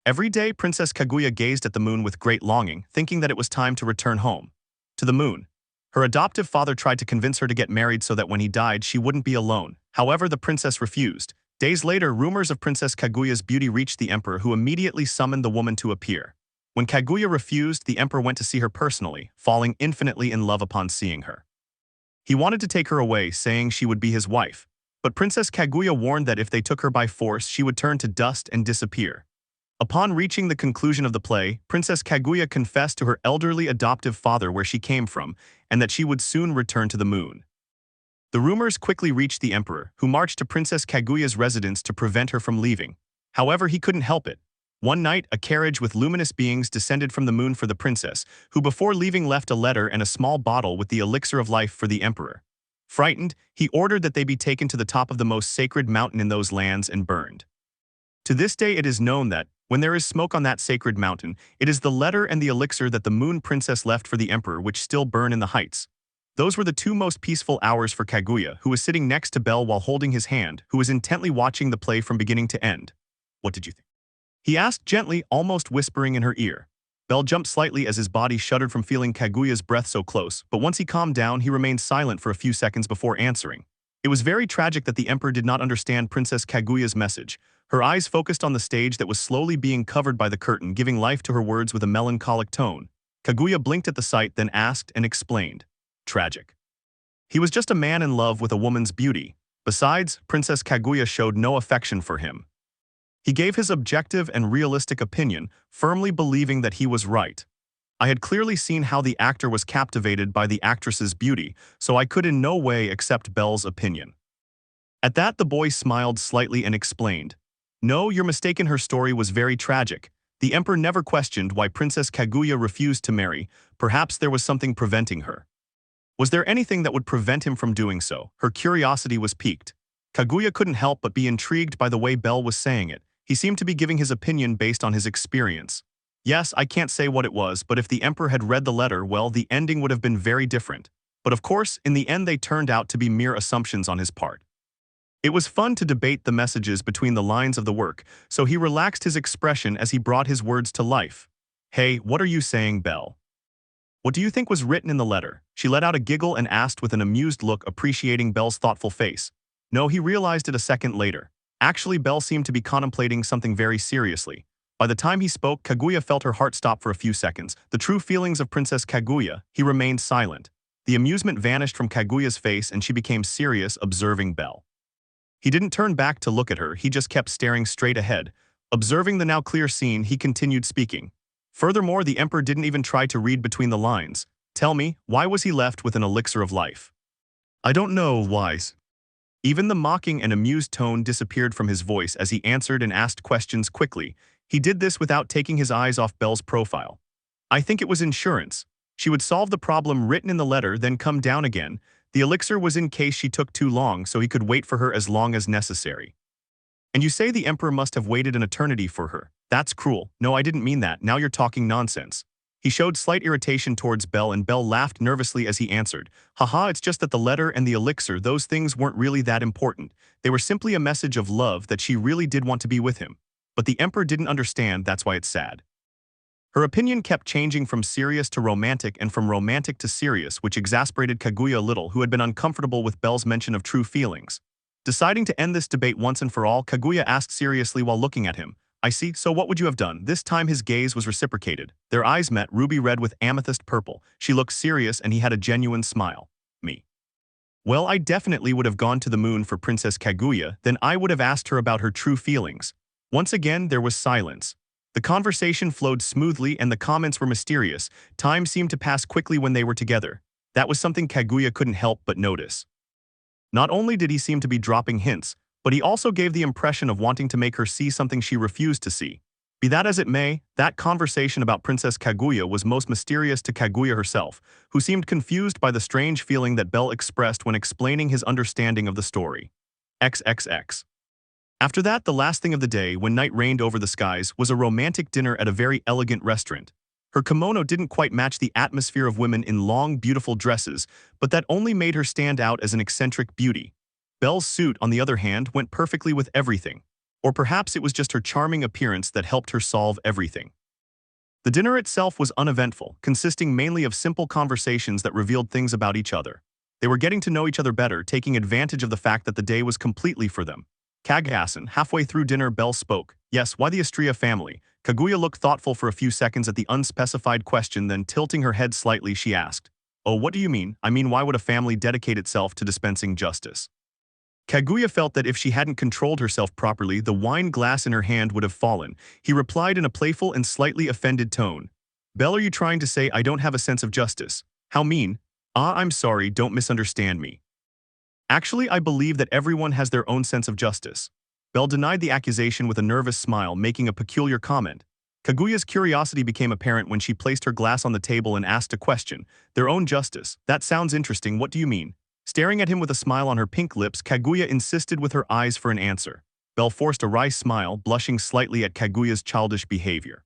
Every day, Princess Kaguya gazed at the moon with great longing, thinking that it was time to return home. To the moon. Her adoptive father tried to convince her to get married so that when he died, she wouldn't be alone. However, the princess refused. Days later, rumors of Princess Kaguya's beauty reached the emperor, who immediately summoned the woman to appear. When Kaguya refused, the emperor went to see her personally, falling infinitely in love upon seeing her. He wanted to take her away, saying she would be his wife. But Princess Kaguya warned that if they took her by force, she would turn to dust and disappear. Upon reaching the conclusion of the play, Princess Kaguya confessed to her elderly adoptive father where she came from, and that she would soon return to the moon. The rumors quickly reached the emperor, who marched to Princess Kaguya's residence to prevent her from leaving. However, he couldn't help it. One night, a carriage with luminous beings descended from the moon for the princess, who before leaving left a letter and a small bottle with the elixir of life for the emperor. Frightened, he ordered that they be taken to the top of the most sacred mountain in those lands and burned. To this day, it is known that, when there is smoke on that sacred mountain, it is the letter and the elixir that the moon princess left for the emperor which still burn in the heights. Those were the two most peaceful hours for Kaguya, who was sitting next to Belle while holding his hand, who was intently watching the play from beginning to end. "What did you think?" he asked gently, almost whispering in her ear. Belle jumped slightly as his body shuddered from feeling Kaguya's breath so close, but once he calmed down, he remained silent for a few seconds before answering. It was very tragic that the emperor did not understand Princess Kaguya's message. Her eyes focused on the stage that was slowly being covered by the curtain, giving life to her words with a melancholic tone. Kaguya blinked at the sight, then asked and explained. "Tragic." He was just a man in love with a woman's beauty. Besides, Princess Kaguya showed no affection for him. He gave his objective and realistic opinion, firmly believing that he was right. I had clearly seen how the actor was captivated by the actress's beauty, so I could in no way accept Belle's opinion. At that, the boy smiled slightly and explained, "No, you're mistaken, her story was very tragic. The emperor never questioned why Princess Kaguya refused to marry. Perhaps there was something preventing her." Was there anything that would prevent him from doing so? Her curiosity was piqued. Kaguya couldn't help but be intrigued by the way Belle was saying it. He seemed to be giving his opinion based on his experience. Yes, I can't say what it was, but if the emperor had read the letter, well, the ending would have been very different. But of course, in the end they turned out to be mere assumptions on his part. It was fun to debate the messages between the lines of the work, so he relaxed his expression as he brought his words to life. "Hey, what are you saying, Belle? What do you think was written in the letter?" She let out a giggle and asked with an amused look, appreciating Belle's thoughtful face. No, he realized it a second later. Actually, Belle seemed to be contemplating something very seriously. By the time he spoke, Kaguya felt her heart stop for a few seconds. The true feelings of Princess Kaguya. He remained silent. The amusement vanished from Kaguya's face and she became serious, observing Belle. He didn't turn back to look at her, he just kept staring straight ahead. Observing the now clear scene, he continued speaking. Furthermore, the emperor didn't even try to read between the lines. Tell me, why was he left with an elixir of life? I don't know, wise. Even the mocking and amused tone disappeared from his voice as he answered and asked questions quickly. He did this without taking his eyes off Belle's profile. I think it was insurance. She would solve the problem written in the letter, then come down again. The elixir was in case she took too long, so he could wait for her as long as necessary. And you say the emperor must have waited an eternity for her. That's cruel. No, I didn't mean that. Now you're talking nonsense. He showed slight irritation towards Belle and Belle laughed nervously as he answered. Haha, it's just that the letter and the elixir, those things weren't really that important. They were simply a message of love that she really did want to be with him. But the emperor didn't understand, that's why it's sad. Her opinion kept changing from serious to romantic and from romantic to serious, which exasperated Kaguya a little, who had been uncomfortable with Belle's mention of true feelings. Deciding to end this debate once and for all, Kaguya asked seriously while looking at him. I see, so what would you have done? This time his gaze was reciprocated. Their eyes met, ruby red with amethyst purple. She looked serious and he had a genuine smile. Me. Well, I definitely would have gone to the moon for Princess Kaguya, then I would have asked her about her true feelings. Once again, there was silence. The conversation flowed smoothly and the comments were mysterious. Time seemed to pass quickly when they were together. That was something Kaguya couldn't help but notice. Not only did he seem to be dropping hints, but he also gave the impression of wanting to make her see something she refused to see. Be that as it may, that conversation about Princess Kaguya was most mysterious to Kaguya herself, who seemed confused by the strange feeling that Belle expressed when explaining his understanding of the story. XXX. After that, the last thing of the day, when night reigned over the skies, was a romantic dinner at a very elegant restaurant. Her kimono didn't quite match the atmosphere of women in long, beautiful dresses, but that only made her stand out as an eccentric beauty. Belle's suit, on the other hand, went perfectly with everything. Or perhaps it was just her charming appearance that helped her solve everything. The dinner itself was uneventful, consisting mainly of simple conversations that revealed things about each other. They were getting to know each other better, taking advantage of the fact that the day was completely for them. Kaguya, halfway through dinner, Belle spoke. Yes, why the Estrella family? Kaguya looked thoughtful for a few seconds at the unspecified question, then tilting her head slightly, she asked, "Oh, what do you mean? I mean, why would a family dedicate itself to dispensing justice?" Kaguya felt that if she hadn't controlled herself properly, the wine glass in her hand would have fallen. He replied in a playful and slightly offended tone. "Belle, are you trying to say I don't have a sense of justice? How mean? I'm sorry, don't misunderstand me. Actually, I believe that everyone has their own sense of justice." Belle denied the accusation with a nervous smile, making a peculiar comment. Kaguya's curiosity became apparent when she placed her glass on the table and asked a question. Their own justice? That sounds interesting, what do you mean? Staring at him with a smile on her pink lips, Kaguya insisted with her eyes for an answer. Belle forced a wry smile, blushing slightly at Kaguya's childish behavior.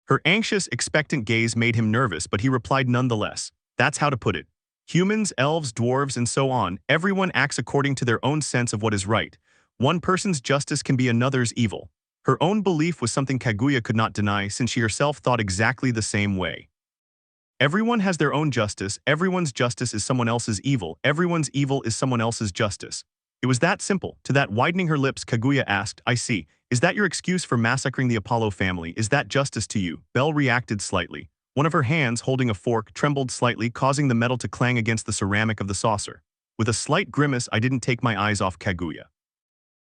Her anxious, expectant gaze made him nervous, but he replied nonetheless. That's how to put it. Humans, elves, dwarves, and so on, everyone acts according to their own sense of what is right. One person's justice can be another's evil. Her own belief was something Kaguya could not deny, since she herself thought exactly the same way. Everyone has their own justice, everyone's justice is someone else's evil, everyone's evil is someone else's justice. It was that simple. To that, widening her lips, Kaguya asked, I see. Is that your excuse for massacring the Apollo family? Is that justice to you? Belle reacted slightly. One of her hands, holding a fork, trembled slightly, causing the metal to clang against the ceramic of the saucer. With a slight grimace, I didn't take my eyes off Kaguya.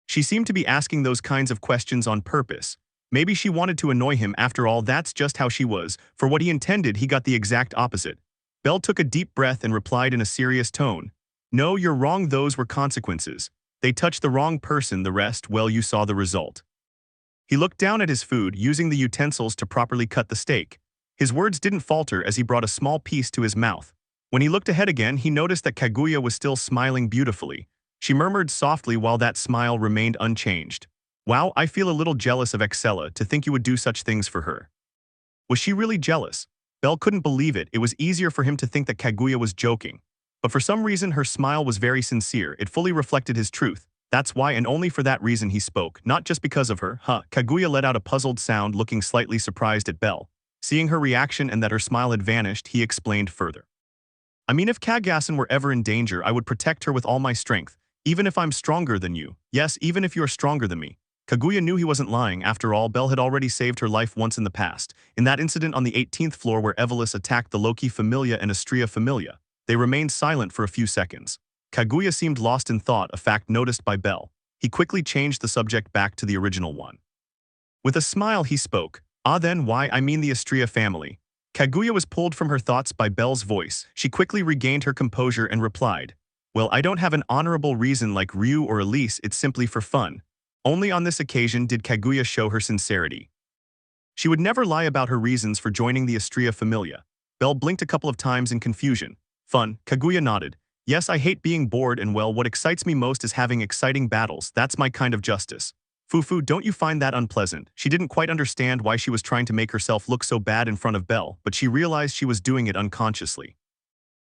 She seemed to be asking those kinds of questions on purpose. Maybe she wanted to annoy him. After all, that's just how she was. For what he intended, he got the exact opposite. Belle took a deep breath and replied in a serious tone. No, you're wrong, those were consequences. They touched the wrong person, the rest, well, you saw the result. He looked down at his food, using the utensils to properly cut the steak. His words didn't falter as he brought a small piece to his mouth. When he looked ahead again, he noticed that Kaguya was still smiling beautifully. She murmured softly while that smile remained unchanged. Wow, I feel a little jealous of Excella to think you would do such things for her. Was she really jealous? Belle couldn't believe it. It was easier for him to think that Kaguya was joking. But for some reason, her smile was very sincere. It fully reflected his truth. That's why and only for that reason he spoke, not just because of her. Kaguya let out a puzzled sound, looking slightly surprised at Belle. Seeing her reaction and that her smile had vanished, he explained further. I mean, if Kagassen were ever in danger, I would protect her with all my strength, even if I'm stronger than you. Yes, even if you're stronger than me. Kaguya knew he wasn't lying. After all, Belle had already saved her life once in the past, in that incident on the 18th floor where Evelys attacked the Loki Familia and Astrea Familia. They remained silent for a few seconds. Kaguya seemed lost in thought, a fact noticed by Belle. He quickly changed the subject back to the original one. With a smile, he spoke. Then why, I mean the Astrea family. Kaguya was pulled from her thoughts by Belle's voice. She quickly regained her composure and replied, well, I don't have an honorable reason like Ryu or Elise, it's simply for fun. Only on this occasion did Kaguya show her sincerity. She would never lie about her reasons for joining the Astrea Familia. Belle blinked a couple of times in confusion. Fun, Kaguya nodded. Yes, I hate being bored and well, what excites me most is having exciting battles. That's my kind of justice. Fufu, don't you find that unpleasant? She didn't quite understand why she was trying to make herself look so bad in front of Belle, but she realized she was doing it unconsciously.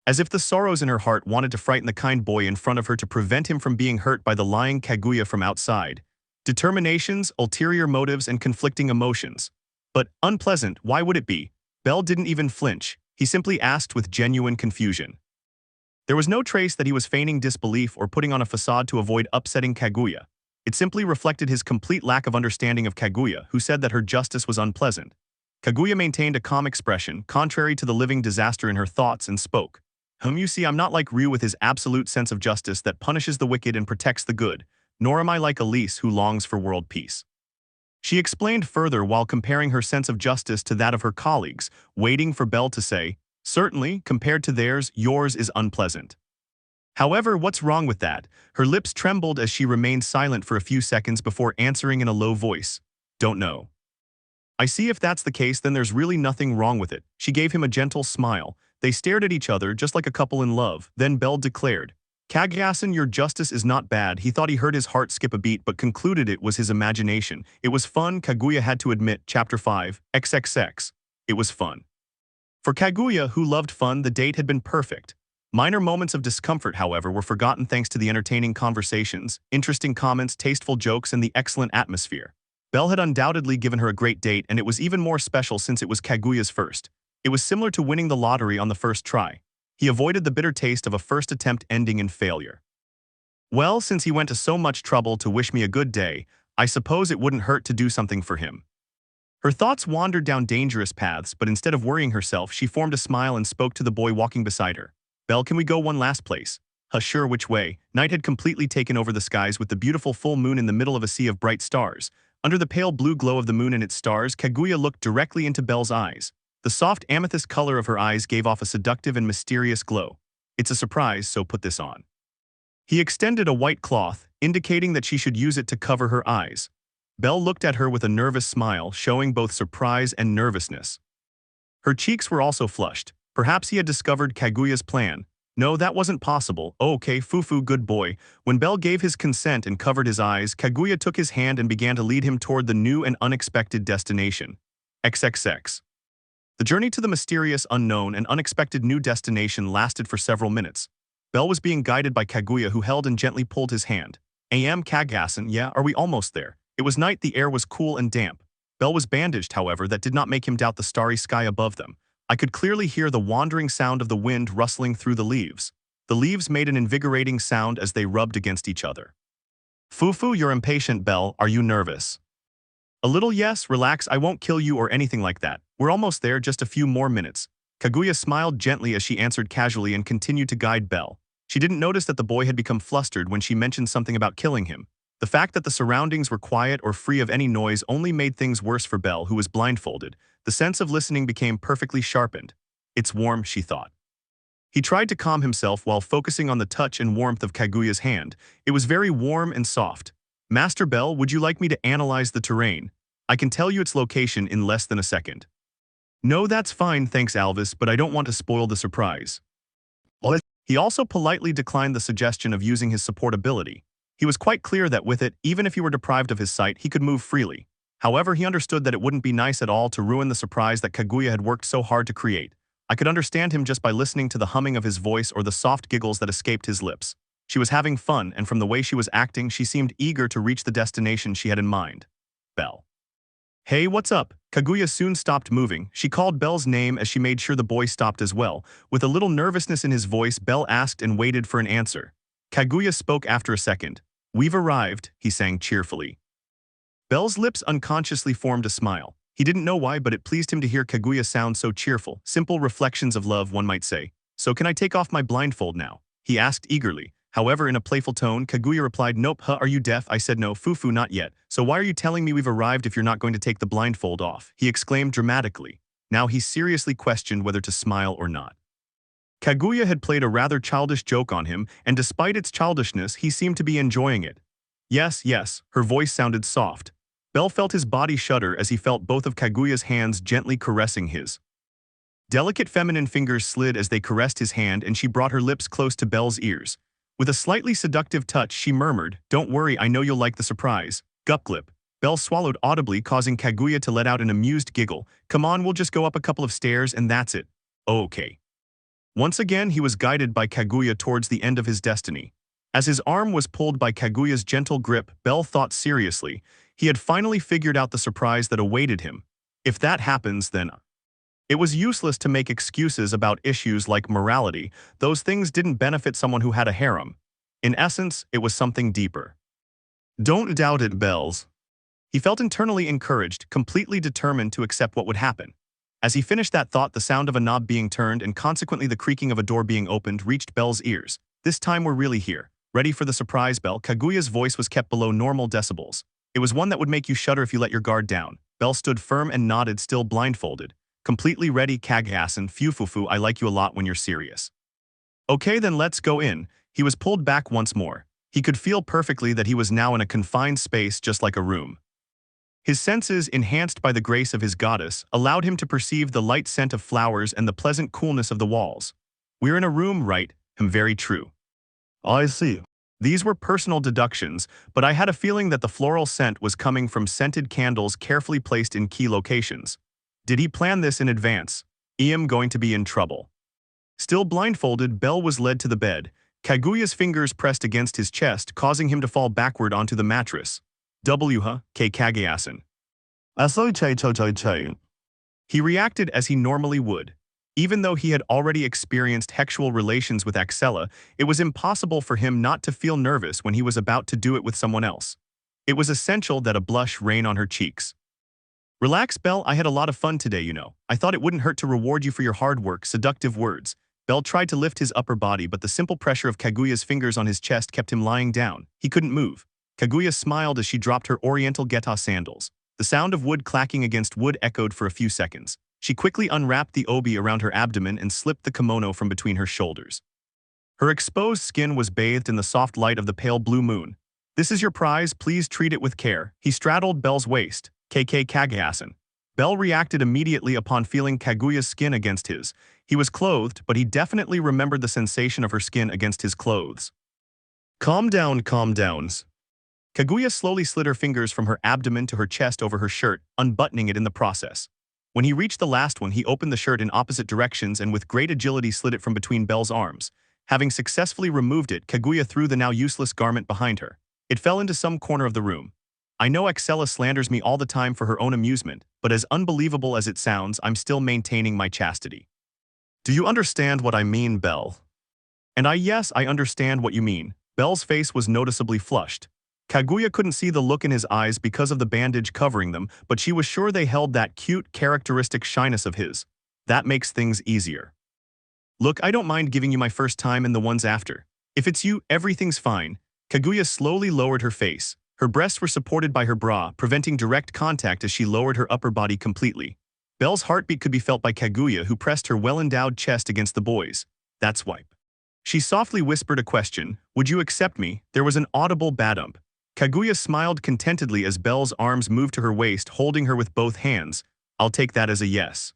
As if the sorrows in her heart wanted to frighten the kind boy in front of her to prevent him from being hurt by the lying Kaguya from outside. Determinations, ulterior motives, and conflicting emotions. But unpleasant, why would it be? Belle didn't even flinch. He simply asked with genuine confusion. There was no trace that he was feigning disbelief or putting on a facade to avoid upsetting Kaguya. It simply reflected his complete lack of understanding of Kaguya, who said that her justice was unpleasant. Kaguya maintained a calm expression, contrary to the living disaster in her thoughts, and spoke. You see, I'm not like Ryu with his absolute sense of justice that punishes the wicked and protects the good, nor am I like Elise who longs for world peace. She explained further while comparing her sense of justice to that of her colleagues, waiting for Belle to say, certainly, compared to theirs, yours is unpleasant. However, what's wrong with that? Her lips trembled as she remained silent for a few seconds before answering in a low voice. Don't know. I see, if that's the case, then there's really nothing wrong with it. She gave him a gentle smile. They stared at each other just like a couple in love. Then Belle declared, Kagassen, your justice is not bad. He thought he heard his heart skip a beat but concluded it was his imagination. It was fun, Kaguya had to admit. Chapter 5, XXX. It was fun. For Kaguya, who loved fun, the date had been perfect. Minor moments of discomfort, however, were forgotten thanks to the entertaining conversations, interesting comments, tasteful jokes, and the excellent atmosphere. Belle had undoubtedly given her a great date, and it was even more special since it was Kaguya's first. It was similar to winning the lottery on the first try. He avoided the bitter taste of a first attempt ending in failure. Well, since he went to so much trouble to wish me a good day, I suppose it wouldn't hurt to do something for him. Her thoughts wandered down dangerous paths, but instead of worrying herself, she formed a smile and spoke to the boy walking beside her. Belle, can we go one last place? Sure, which way? Night had completely taken over the skies with the beautiful full moon in the middle of a sea of bright stars. Under the pale blue glow of the moon and its stars, Kaguya looked directly into Belle's eyes. The soft amethyst color of her eyes gave off a seductive and mysterious glow. It's a surprise, so put this on. He extended a white cloth, indicating that she should use it to cover her eyes. Belle looked at her with a nervous smile, showing both surprise and nervousness. Her cheeks were also flushed. Perhaps he had discovered Kaguya's plan. No, that wasn't possible. Oh, okay, Fufu, good boy. When Belle gave his consent and covered his eyes, Kaguya took his hand and began to lead him toward the new and unexpected destination. XXX. The journey to the mysterious, unknown, and unexpected new destination lasted for several minutes. Belle was being guided by Kaguya, who held and gently pulled his hand. Kagassen, yeah, are we almost there? It was night, the air was cool and damp. Belle was bandaged, however, that did not make him doubt the starry sky above them. I could clearly hear the wandering sound of the wind rustling through the leaves. The leaves made an invigorating sound as they rubbed against each other. Fufu, you're impatient, Belle. Are you nervous? A little yes, relax, I won't kill you or anything like that. We're almost there, just a few more minutes. Kaguya smiled gently as she answered casually and continued to guide Belle. She didn't notice that the boy had become flustered when she mentioned something about killing him. The fact that the surroundings were quiet or free of any noise only made things worse for Belle, who was blindfolded. The sense of listening became perfectly sharpened. It's warm, she thought. He tried to calm himself while focusing on the touch and warmth of Kaguya's hand. It was very warm and soft. Master Belle, would you like me to analyze the terrain? I can tell you its location in less than a second. No, that's fine, thanks Alvis, but I don't want to spoil the surprise. He also politely declined the suggestion of using his support ability. He was quite clear that with it, even if he were deprived of his sight, he could move freely. However, he understood that it wouldn't be nice at all to ruin the surprise that Kaguya had worked so hard to create. I could understand him just by listening to the humming of his voice or the soft giggles that escaped his lips. She was having fun, and from the way she was acting, she seemed eager to reach the destination she had in mind. Belle. Hey, what's up? Kaguya soon stopped moving. She called Belle's name as she made sure the boy stopped as well. With a little nervousness in his voice, Belle asked and waited for an answer. Kaguya spoke after a second. We've arrived, he sang cheerfully. Belle's lips unconsciously formed a smile. He didn't know why, but it pleased him to hear Kaguya sound so cheerful. Simple reflections of love, one might say. So can I take off my blindfold now? He asked eagerly. However, in a playful tone, Kaguya replied, Nope, huh, are you deaf? I said no, fufu, not yet. So why are you telling me we've arrived if you're not going to take the blindfold off? He exclaimed dramatically. Now he seriously questioned whether to smile or not. Kaguya had played a rather childish joke on him, and despite its childishness, he seemed to be enjoying it. Yes, yes, her voice sounded soft. Belle felt his body shudder as he felt both of Kaguya's hands gently caressing his. Delicate feminine fingers slid as they caressed his hand, and she brought her lips close to Belle's ears. With a slightly seductive touch, she murmured, Don't worry, I know you'll like the surprise. Gup-glip. Belle swallowed audibly, causing Kaguya to let out an amused giggle. Come on, we'll just go up a couple of stairs and that's it. Oh, okay. Once again, he was guided by Kaguya towards the end of his destiny. As his arm was pulled by Kaguya's gentle grip, Belle thought seriously. He had finally figured out the surprise that awaited him. If that happens, then it was useless to make excuses about issues like morality. Those things didn't benefit someone who had a harem. In essence, it was something deeper. Don't doubt it, Bells. He felt internally encouraged, completely determined to accept what would happen. As he finished that thought, the sound of a knob being turned and consequently the creaking of a door being opened reached Belle's ears. This time we're really here. Ready for the surprise, Belle? Kaguya's voice was kept below normal decibels. It was one that would make you shudder if you let your guard down. Belle stood firm and nodded, still blindfolded. Completely ready, Kagasan, fufufu, I like you a lot when you're serious. Okay, then let's go in. He was pulled back once more. He could feel perfectly that he was now in a confined space just like a room. His senses, enhanced by the grace of his goddess, allowed him to perceive the light scent of flowers and the pleasant coolness of the walls. We're in a room, right? Very true. I see. These were personal deductions, but I had a feeling that the floral scent was coming from scented candles carefully placed in key locations. Did he plan this in advance? I am going to be in trouble. Still blindfolded, Belle was led to the bed. Kaguya's fingers pressed against his chest, causing him to fall backward onto the mattress. K Kagayasan. He reacted as he normally would. Even though he had already experienced sexual relations with Axella, it was impossible for him not to feel nervous when he was about to do it with someone else. It was essential that a blush rain on her cheeks. Relax, Belle, I had a lot of fun today, you know. I thought it wouldn't hurt to reward you for your hard work, seductive words. Belle tried to lift his upper body, but the simple pressure of Kaguya's fingers on his chest kept him lying down. He couldn't move. Kaguya smiled as she dropped her oriental geta sandals. The sound of wood clacking against wood echoed for a few seconds. She quickly unwrapped the obi around her abdomen and slipped the kimono from between her shoulders. Her exposed skin was bathed in the soft light of the pale blue moon. This is your prize, please treat it with care. He straddled Belle's waist. Kagayasan. Belle reacted immediately upon feeling Kaguya's skin against his. He was clothed, but he definitely remembered the sensation of her skin against his clothes. Calm down, calm downs. Kaguya slowly slid her fingers from her abdomen to her chest over her shirt, unbuttoning it in the process. When he reached the last one, he opened the shirt in opposite directions and with great agility slid it from between Belle's arms. Having successfully removed it, Kaguya threw the now useless garment behind her. It fell into some corner of the room. I know Axella slanders me all the time for her own amusement, but as unbelievable as it sounds, I'm still maintaining my chastity. Do you understand what I mean, Belle? And yes, I understand what you mean. Belle's face was noticeably flushed. Kaguya couldn't see the look in his eyes because of the bandage covering them, but she was sure they held that cute, characteristic shyness of his. That makes things easier. Look, I don't mind giving you my first time and the ones after. If it's you, everything's fine. Kaguya slowly lowered her face. Her breasts were supported by her bra, preventing direct contact as she lowered her upper body completely. Belle's heartbeat could be felt by Kaguya, who pressed her well-endowed chest against the boy's. That's wipe. She softly whispered a question, "Would you accept me?" There was an audible badump. Kaguya smiled contentedly as Belle's arms moved to her waist, holding her with both hands. "I'll take that as a yes."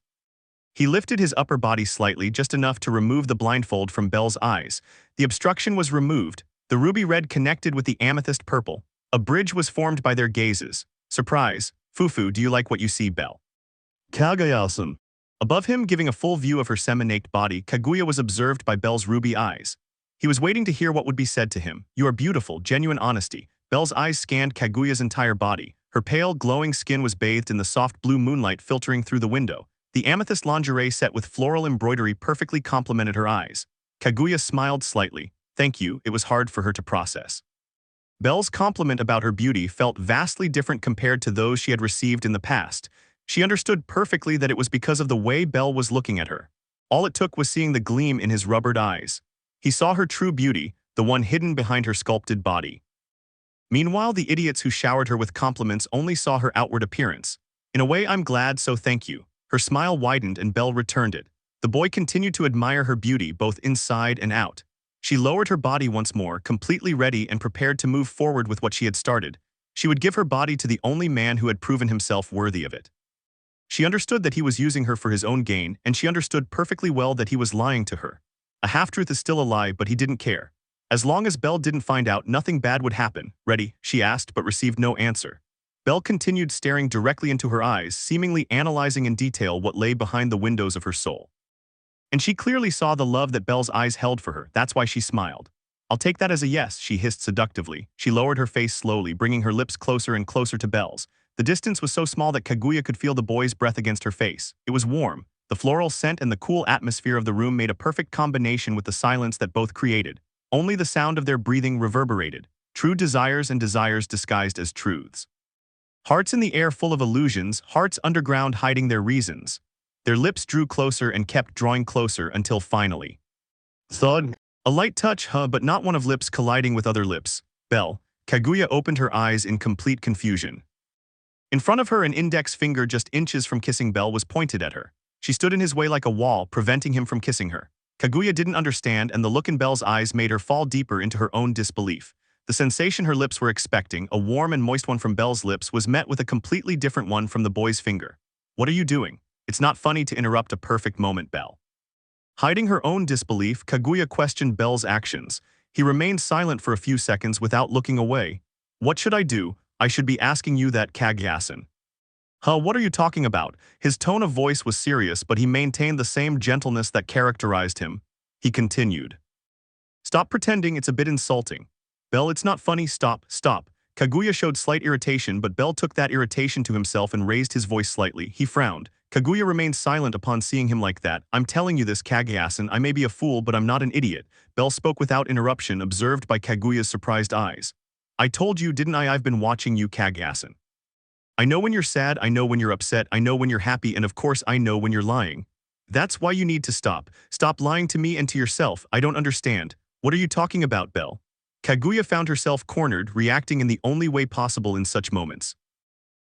He lifted his upper body slightly, just enough to remove the blindfold from Belle's eyes. The obstruction was removed. The ruby red connected with the amethyst purple. A bridge was formed by their gazes. Surprise. "Fufu, do you like what you see, Belle?" Kaguya-san. Above him, giving a full view of her semi-naked body, Kaguya was observed by Belle's ruby eyes. He was waiting to hear what would be said to him. "You are beautiful, genuine honesty." Belle's eyes scanned Kaguya's entire body. Her pale, glowing skin was bathed in the soft blue moonlight filtering through the window. The amethyst lingerie set with floral embroidery perfectly complemented her eyes. Kaguya smiled slightly. "Thank you," it was hard for her to process. Belle's compliment about her beauty felt vastly different compared to those she had received in the past. She understood perfectly that it was because of the way Belle was looking at her. All it took was seeing the gleam in his rubbered eyes. He saw her true beauty, the one hidden behind her sculpted body. Meanwhile, the idiots who showered her with compliments only saw her outward appearance. "In a way, I'm glad, so thank you." Her smile widened and Belle returned it. The boy continued to admire her beauty both inside and out. She lowered her body once more, completely ready and prepared to move forward with what she had started. She would give her body to the only man who had proven himself worthy of it. She understood that he was using her for his own gain, and she understood perfectly well that he was lying to her. A half-truth is still a lie, but he didn't care. As long as Belle didn't find out, nothing bad would happen. "Ready?" she asked, but received no answer. Belle continued staring directly into her eyes, seemingly analyzing in detail what lay behind the windows of her soul. And she clearly saw the love that Belle's eyes held for her. That's why she smiled. "I'll take that as a yes," she hissed seductively. She lowered her face slowly, bringing her lips closer and closer to Belle's. The distance was so small that Kaguya could feel the boy's breath against her face. It was warm. The floral scent and the cool atmosphere of the room made a perfect combination with the silence that both created. Only the sound of their breathing reverberated. True desires and desires disguised as truths. Hearts in the air full of illusions, hearts underground hiding their reasons. Their lips drew closer and kept drawing closer until finally. Thud. A light touch, but not one of lips colliding with other lips. Belle. Kaguya opened her eyes in complete confusion. In front of her, an index finger just inches from kissing Belle was pointed at her. She stood in his way like a wall, preventing him from kissing her. Kaguya didn't understand, and the look in Belle's eyes made her fall deeper into her own disbelief. The sensation her lips were expecting, a warm and moist one from Belle's lips, was met with a completely different one from the boy's finger. "What are you doing? It's not funny to interrupt a perfect moment, Belle." Hiding her own disbelief, Kaguya questioned Belle's actions. He remained silent for a few seconds without looking away. "What should I do? I should be asking you that, Kaguya-san." What are you talking about?" His tone of voice was serious, but he maintained the same gentleness that characterized him. He continued. "Stop pretending, it's a bit insulting." "Belle, it's not funny, stop." Kaguya showed slight irritation, but Belle took that irritation to himself and raised his voice slightly. He frowned. Kaguya remained silent upon seeing him like that. "I'm telling you this, Kaguya-san, I may be a fool, but I'm not an idiot." Belle spoke without interruption, observed by Kaguya's surprised eyes. "I told you, didn't I? I've been watching you, Kaguya-san. I know when you're sad, I know when you're upset, I know when you're happy, and of course I know when you're lying. That's why you need to stop. Stop lying to me and to yourself. I don't understand. What are you talking about, Belle?" Kaguya found herself cornered, reacting in the only way possible in such moments.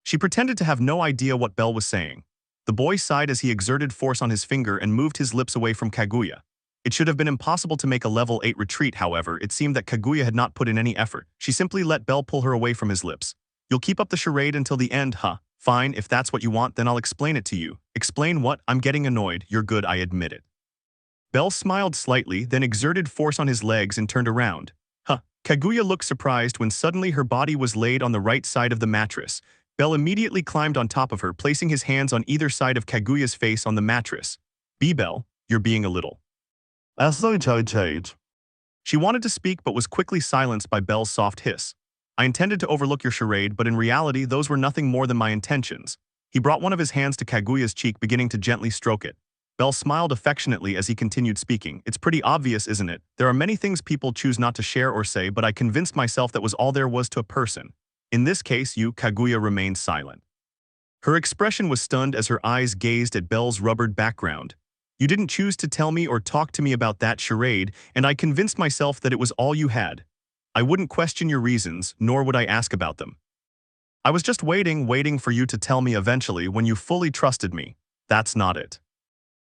She pretended to have no idea what Belle was saying. The boy sighed as he exerted force on his finger and moved his lips away from Kaguya. It should have been impossible to make a level 8 retreat, however. It seemed that Kaguya had not put in any effort. She simply let Belle pull her away from his lips. "You'll keep up the charade until the end, huh? Fine, if that's what you want, then I'll explain it to you." "Explain what?" "I'm getting annoyed. You're good, I admit it." Belle smiled slightly, then exerted force on his legs and turned around. Kaguya looked surprised when suddenly her body was laid on the right side of the mattress. Belle immediately climbed on top of her, placing his hands on either side of Kaguya's face on the mattress. Belle, you're being a little." She wanted to speak but was quickly silenced by Belle's soft hiss. "I intended to overlook your charade, but in reality those were nothing more than my intentions." He brought one of his hands to Kaguya's cheek, beginning to gently stroke it. Belle smiled affectionately as he continued speaking. It's pretty obvious, isn't it? There are many things people choose not to share or say, but I convinced myself that was all there was to a person. In this case, you, Kaguya, remained silent. Her expression was stunned as her eyes gazed at Belle's rubbered background. You didn't choose to tell me or talk to me about that charade, and I convinced myself that it was all you had. I wouldn't question your reasons, nor would I ask about them. I was just waiting for you to tell me eventually when you fully trusted me. That's not it.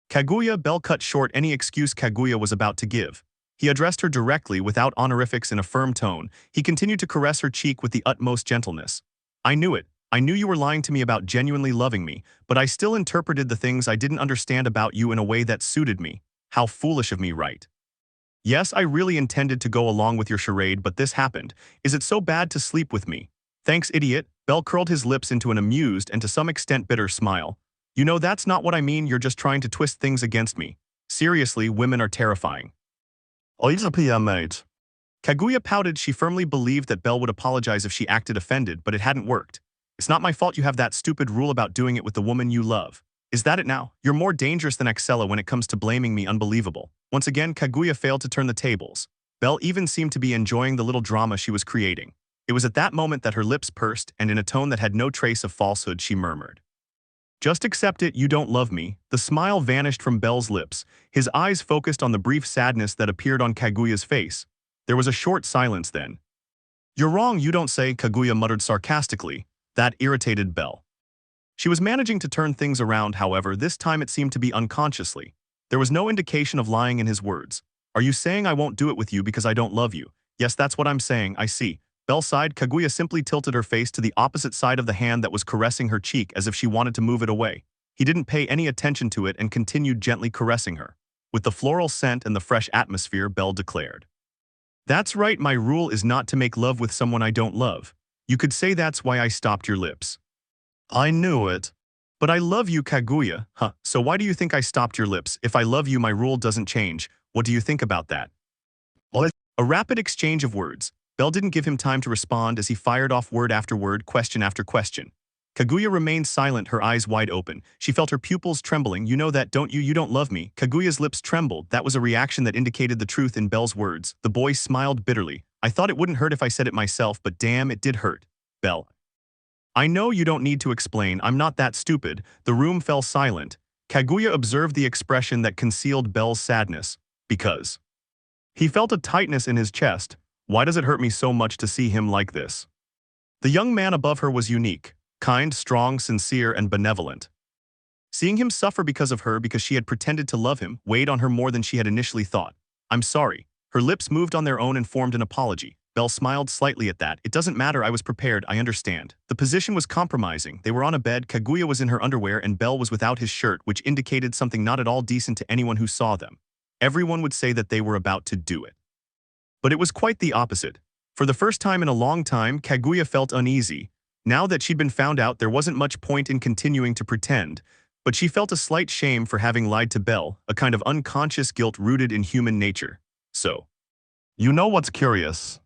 Kaguya. Belle cut short any excuse Kaguya was about to give. He addressed her directly without honorifics in a firm tone. He continued to caress her cheek with the utmost gentleness. I knew it. I knew you were lying to me about genuinely loving me, but I still interpreted the things I didn't understand about you in a way that suited me. How foolish of me, right? Yes, I really intended to go along with your charade, but this happened. Is it so bad to sleep with me? Thanks, idiot. Belle curled his lips into an amused and to some extent bitter smile. You know, that's not what I mean. You're just trying to twist things against me. Seriously, women are terrifying. Mate. Kaguya pouted. She firmly believed that Belle would apologize if she acted offended, but it hadn't worked. It's not my fault you have that stupid rule about doing it with the woman you love. Is that it now? You're more dangerous than Axella when it comes to blaming me. Unbelievable. Once again, Kaguya failed to turn the tables. Belle even seemed to be enjoying the little drama she was creating. It was at that moment that her lips pursed, and in a tone that had no trace of falsehood, she murmured, "Just accept it, you don't love me." The smile vanished from Belle's lips. His eyes focused on the brief sadness that appeared on Kaguya's face. There was a short silence then. "You're wrong, you don't say," Kaguya muttered sarcastically. That irritated Belle. She was managing to turn things around, however, this time it seemed to be unconsciously. There was no indication of lying in his words. "Are you saying I won't do it with you because I don't love you?" "Yes, that's what I'm saying, I see." Belle sighed. Kaguya simply tilted her face to the opposite side of the hand that was caressing her cheek as if she wanted to move it away. He didn't pay any attention to it and continued gently caressing her. With the floral scent and the fresh atmosphere, Belle declared, "That's right, my rule is not to make love with someone I don't love. You could say that's why I stopped your lips." "I knew it." "But I love you, Kaguya." "Huh, so why do you think I stopped your lips? If I love you, my rule doesn't change. What do you think about that?" What? A rapid exchange of words. Belle didn't give him time to respond as he fired off word after word, question after question. Kaguya remained silent, her eyes wide open. She felt her pupils trembling. "You know that, don't you? You don't love me." Kaguya's lips trembled. That was a reaction that indicated the truth in Belle's words. The boy smiled bitterly. "I thought it wouldn't hurt if I said it myself, but damn, it did hurt." Belle. "I know you don't need to explain. I'm not that stupid." The room fell silent. Kaguya observed the expression that concealed Belle's sadness. Because he felt a tightness in his chest. Why does it hurt me so much to see him like this? The young man above her was unique. Kind, strong, sincere, and benevolent. Seeing him suffer because of her, because she had pretended to love him, weighed on her more than she had initially thought. "I'm sorry." Her lips moved on their own and formed an apology. Belle smiled slightly at that. "It doesn't matter, I was prepared, I understand." The position was compromising. They were on a bed, Kaguya was in her underwear, and Belle was without his shirt, which indicated something not at all decent to anyone who saw them. Everyone would say that they were about to do it. But it was quite the opposite. For the first time in a long time, Kaguya felt uneasy. Now that she'd been found out, there wasn't much point in continuing to pretend, but she felt a slight shame for having lied to Belle, a kind of unconscious guilt rooted in human nature. "So, you know what's curious?"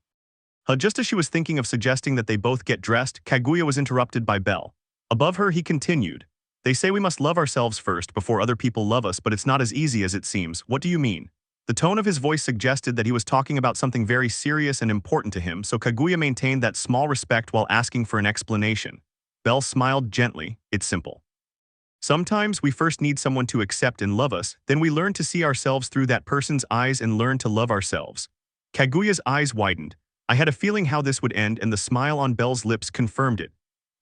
Just as she was thinking of suggesting that they both get dressed, Kaguya was interrupted by Belle. Above her, he continued, "They say we must love ourselves first before other people love us, but it's not as easy as it seems." "What do you mean?" The tone of his voice suggested that he was talking about something very serious and important to him, so Kaguya maintained that small respect while asking for an explanation. Belle smiled gently. "It's simple. Sometimes we first need someone to accept and love us, then we learn to see ourselves through that person's eyes and learn to love ourselves." Kaguya's eyes widened. I had a feeling how this would end, and the smile on Belle's lips confirmed it.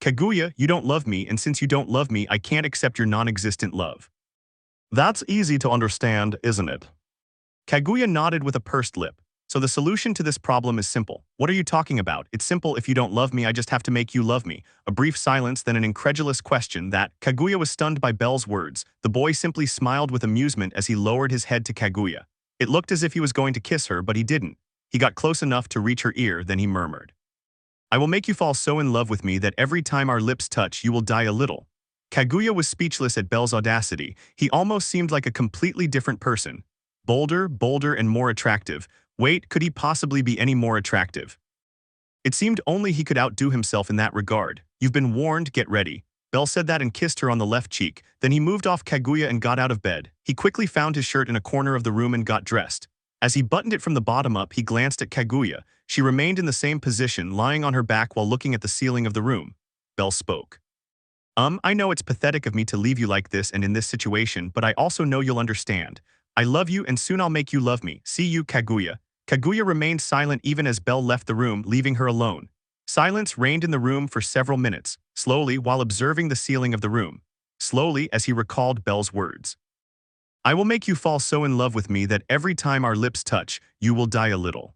"Kaguya, you don't love me, and since you don't love me, I can't accept your non-existent love." "That's easy to understand, isn't it?" Kaguya nodded with a pursed lip. "So the solution to this problem is simple." "What are you talking about?" "It's simple. If you don't love me, I just have to make you love me." A brief silence, then an incredulous question that Kaguya was stunned by Belle's words. The boy simply smiled with amusement as he lowered his head to Kaguya. It looked as if he was going to kiss her, but he didn't. He got close enough to reach her ear, then he murmured, "I will make you fall so in love with me that every time our lips touch, you will die a little." Kaguya was speechless at Belle's audacity. He almost seemed like a completely different person. Bolder, and more attractive. Wait, could he possibly be any more attractive? It seemed only he could outdo himself in that regard. "You've been warned, get ready." Belle said that and kissed her on the left cheek. Then he moved off Kaguya and got out of bed. He quickly found his shirt in a corner of the room and got dressed. As he buttoned it from the bottom up, he glanced at Kaguya. She remained in the same position, lying on her back while looking at the ceiling of the room. Belle spoke. I know it's pathetic of me to leave you like this and in this situation, but I also know you'll understand. I love you and soon I'll make you love me. See you, Kaguya. Kaguya remained silent even as Belle left the room, leaving her alone. Silence reigned in the room for several minutes, slowly while observing the ceiling of the room. Slowly as he recalled Belle's words. I will make you fall so in love with me that every time our lips touch, you will die a little.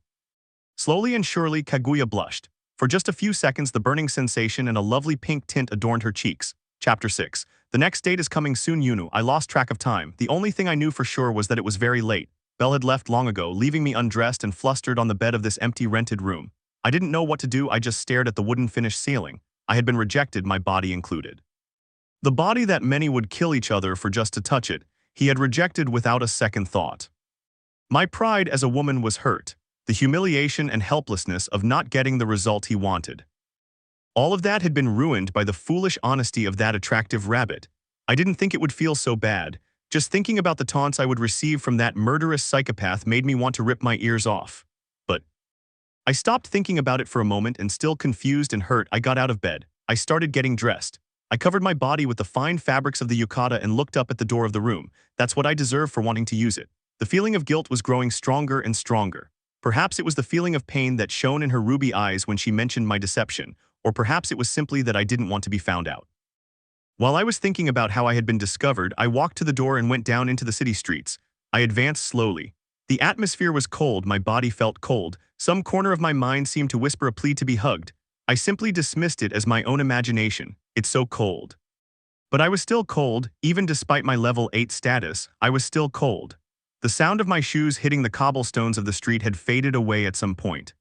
Slowly and surely, Kaguya blushed. For just a few seconds, the burning sensation and a lovely pink tint adorned her cheeks. Chapter 6. The next date is coming soon, Yunu. I lost track of time. The only thing I knew for sure was that it was very late. Belle had left long ago, leaving me undressed and flustered on the bed of this empty rented room. I didn't know what to do, I just stared at the wooden finished ceiling. I had been rejected, my body included. The body that many would kill each other for just to touch it, he had rejected without a second thought. My pride as a woman was hurt, the humiliation and helplessness of not getting the result he wanted. All of that had been ruined by the foolish honesty of that attractive rabbit. I didn't think it would feel so bad. Just thinking about the taunts I would receive from that murderous psychopath made me want to rip my ears off. But I stopped thinking about it for a moment and still confused and hurt, I got out of bed. I started getting dressed. I covered my body with the fine fabrics of the yukata and looked up at the door of the room. That's what I deserve for wanting to use it. The feeling of guilt was growing stronger and stronger. Perhaps it was the feeling of pain that shone in her ruby eyes when she mentioned my deception, or perhaps it was simply that I didn't want to be found out. While I was thinking about how I had been discovered, I walked to the door and went down into the city streets. I advanced slowly. The atmosphere was cold, my body felt cold. Some corner of my mind seemed to whisper a plea to be hugged. I simply dismissed it as my own imagination. It's so cold. But I was still cold, even despite my level 8 status, I was still cold. The sound of my shoes hitting the cobblestones of the street had faded away at some point.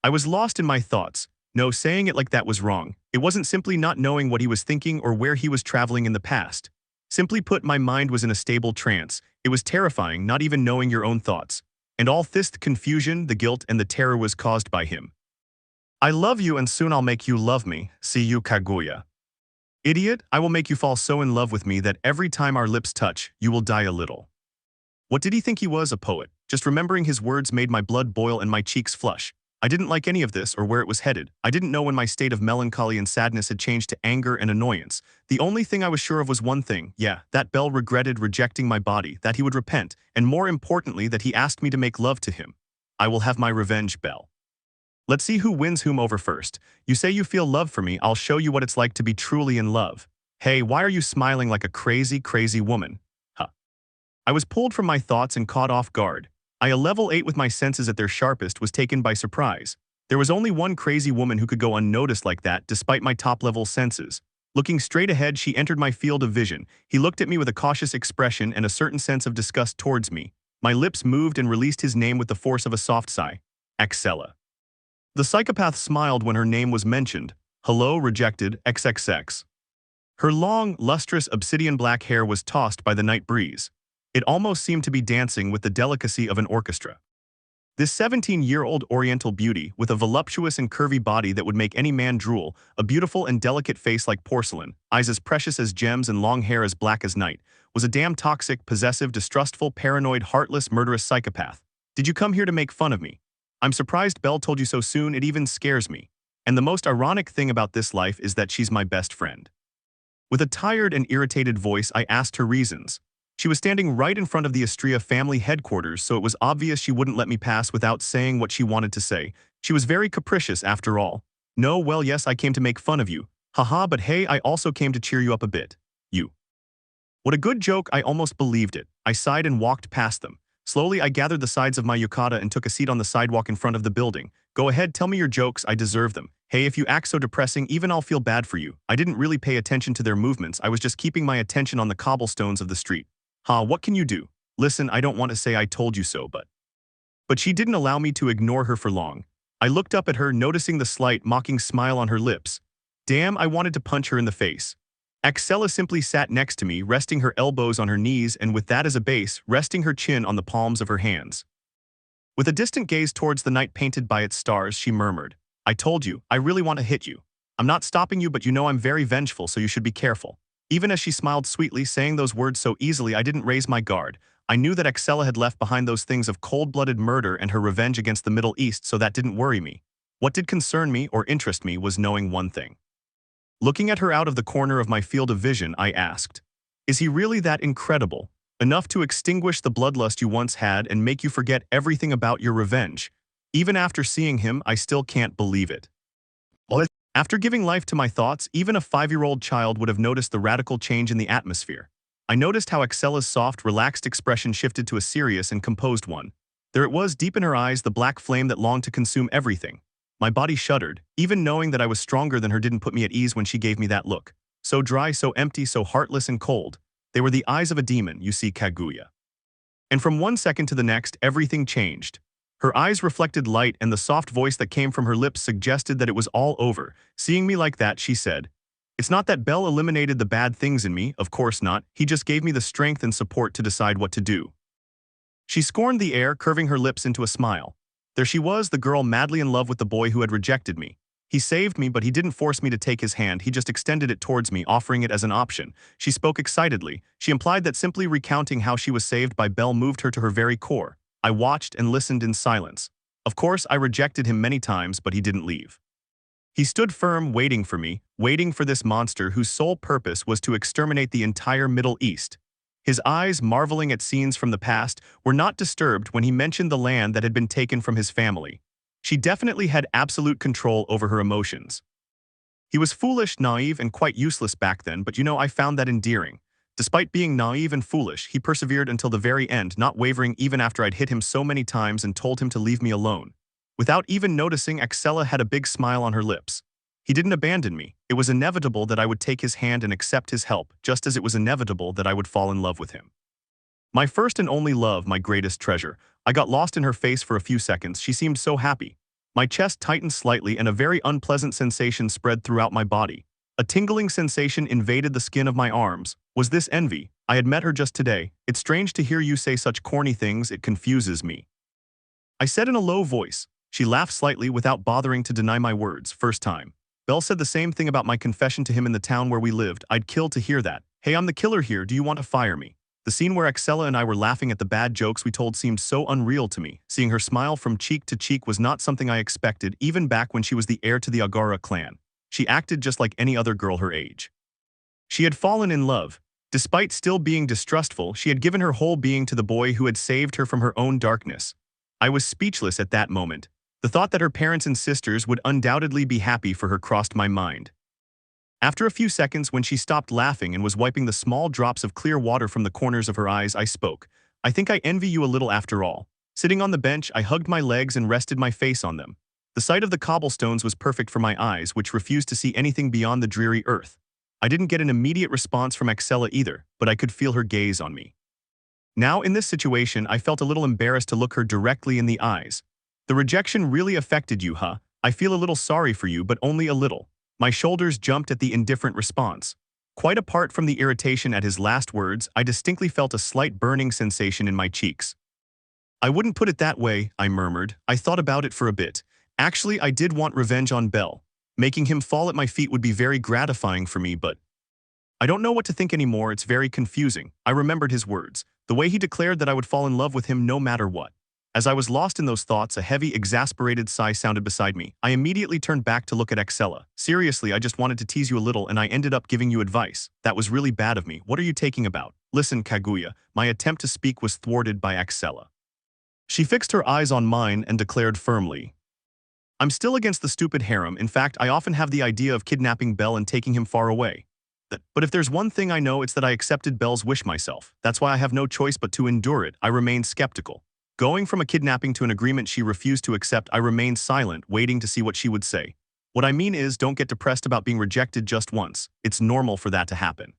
I was lost in my thoughts. No, saying it like that was wrong. It wasn't simply not knowing what he was thinking or where he was traveling in the past. Simply put, my mind was in a stable trance. It was terrifying, not even knowing your own thoughts. And all this confusion, the guilt, and the terror was caused by him. I love you and soon I'll make you love me. See you, Kaguya. Idiot, I will make you fall so in love with me that every time our lips touch, you will die a little. What did he think he was, a poet? Just remembering his words made my blood boil and my cheeks flush. I didn't like any of this or where it was headed. I didn't know when my state of melancholy and sadness had changed to anger and annoyance. The only thing I was sure of was one thing, that Belle regretted rejecting my body, that he would repent, and more importantly that he asked me to make love to him. I will have my revenge, Belle. Let's see who wins whom over first. You say you feel love for me, I'll show you what it's like to be truly in love. Hey, why are you smiling like a crazy, crazy woman? Huh. I was pulled from my thoughts and caught off guard. A level 8 with my senses at their sharpest was taken by surprise. There was only one crazy woman who could go unnoticed like that despite my top-level senses. Looking straight ahead, she entered my field of vision. He looked at me with a cautious expression and a certain sense of disgust towards me. My lips moved and released his name with the force of a soft sigh. Axella. The psychopath smiled when her name was mentioned. Hello, rejected, XXX. Her long, lustrous obsidian black hair was tossed by the night breeze. It almost seemed to be dancing with the delicacy of an orchestra. This 17-year-old oriental beauty, with a voluptuous and curvy body that would make any man drool, a beautiful and delicate face like porcelain, eyes as precious as gems and long hair as black as night, was a damn toxic, possessive, distrustful, paranoid, heartless, murderous psychopath. Did you come here to make fun of me? I'm surprised Belle told you so soon, it even scares me. And the most ironic thing about this life is that she's my best friend. With a tired and irritated voice, I asked her reasons. She was standing right in front of the Estrella family headquarters, so it was obvious she wouldn't let me pass without saying what she wanted to say. She was very capricious after all. No, well, yes, I came to make fun of you. Haha, but hey, I also came to cheer you up a bit. You. What a good joke, I almost believed it. I sighed and walked past them. Slowly, I gathered the sides of my yukata and took a seat on the sidewalk in front of the building. Go ahead, tell me your jokes, I deserve them. Hey, if you act so depressing, even I'll feel bad for you. I didn't really pay attention to their movements, I was just keeping my attention on the cobblestones of the street. What can you do? Listen, I don't want to say I told you so, but she didn't allow me to ignore her for long. I looked up at her, noticing the slight, mocking smile on her lips. Damn, I wanted to punch her in the face. Axella simply sat next to me, resting her elbows on her knees and with that as a base, resting her chin on the palms of her hands. With a distant gaze towards the night painted by its stars, she murmured, I told you, I really want to hit you. I'm not stopping you, but you know I'm very vengeful, so you should be careful. Even as she smiled sweetly, saying those words so easily, I didn't raise my guard. I knew that Excella had left behind those things of cold-blooded murder and her revenge against the Middle East, so that didn't worry me. What did concern me or interest me was knowing one thing. Looking at her out of the corner of my field of vision, I asked, "Is he really that incredible? Enough to extinguish the bloodlust you once had and make you forget everything about your revenge? Even after seeing him, I still can't believe it." After giving life to my thoughts, even a 5-year-old child would have noticed the radical change in the atmosphere. I noticed how Excella's soft, relaxed expression shifted to a serious and composed one. There it was, deep in her eyes, the black flame that longed to consume everything. My body shuddered. Even knowing that I was stronger than her didn't put me at ease when she gave me that look. So dry, so empty, so heartless and cold. They were the eyes of a demon, you see, Kaguya. And from one second to the next, everything changed. Her eyes reflected light, and the soft voice that came from her lips suggested that it was all over. Seeing me like that, she said, "It's not that Bell eliminated the bad things in me, of course not. He just gave me the strength and support to decide what to do." She scorned the air, curving her lips into a smile. There she was, the girl madly in love with the boy who had rejected me. He saved me, but he didn't force me to take his hand. He just extended it towards me, offering it as an option. She spoke excitedly. She implied that simply recounting how she was saved by Bell moved her to her very core. I watched and listened in silence. Of course, I rejected him many times, but he didn't leave. He stood firm, waiting for me, waiting for this monster whose sole purpose was to exterminate the entire Middle East. His eyes, marveling at scenes from the past, were not disturbed when he mentioned the land that had been taken from his family. She definitely had absolute control over her emotions. He was foolish, naive, and quite useless back then, but you know, I found that endearing. Despite being naive and foolish, he persevered until the very end, not wavering even after I'd hit him so many times and told him to leave me alone. Without even noticing, Excella had a big smile on her lips. He didn't abandon me. It was inevitable that I would take his hand and accept his help, just as it was inevitable that I would fall in love with him. My first and only love, my greatest treasure. I got lost in her face for a few seconds. She seemed so happy. My chest tightened slightly and a very unpleasant sensation spread throughout my body. A tingling sensation invaded the skin of my arms. Was this envy? I had met her just today. It's strange to hear you say such corny things, it confuses me. I said in a low voice. She laughed slightly without bothering to deny my words. First time. Bell said the same thing about my confession to him in the town where we lived. I'd kill to hear that. Hey, I'm the killer here, do you want to fire me? The scene where Excella and I were laughing at the bad jokes we told seemed so unreal to me. Seeing her smile from cheek to cheek was not something I expected, even back when she was the heir to the Agara clan. She acted just like any other girl her age. She had fallen in love. Despite still being distrustful, she had given her whole being to the boy who had saved her from her own darkness. I was speechless at that moment. The thought that her parents and sisters would undoubtedly be happy for her crossed my mind. After a few seconds, when she stopped laughing and was wiping the small drops of clear water from the corners of her eyes, I spoke. "I think I envy you a little after all." Sitting on the bench, I hugged my legs and rested my face on them. The sight of the cobblestones was perfect for my eyes, which refused to see anything beyond the dreary earth. I didn't get an immediate response from Excella either, but I could feel her gaze on me. Now, in this situation, I felt a little embarrassed to look her directly in the eyes. "The rejection really affected you, huh? I feel a little sorry for you, but only a little." My shoulders jumped at the indifferent response. Quite apart from the irritation at his last words, I distinctly felt a slight burning sensation in my cheeks. "I wouldn't put it that way," I murmured. I thought about it for a bit. Actually, I did want revenge on Bell. Making him fall at my feet would be very gratifying for me, but I don't know what to think anymore. It's very confusing. I remembered his words, the way he declared that I would fall in love with him no matter what. As I was lost in those thoughts, a heavy, exasperated sigh sounded beside me. I immediately turned back to look at Excella. "Seriously, I just wanted to tease you a little and I ended up giving you advice. That was really bad of me. What are you taking about?" "Listen, Kaguya." My attempt to speak was thwarted by Excella. She fixed her eyes on mine and declared firmly, "I'm still against the stupid harem. In fact, I often have the idea of kidnapping Bell and taking him far away. But if there's one thing I know, it's that I accepted Bell's wish myself. That's why I have no choice but to endure it." I remained skeptical. Going from a kidnapping to an agreement she refused to accept, I remained silent, waiting to see what she would say. "What I mean is, don't get depressed about being rejected just once. It's normal for that to happen.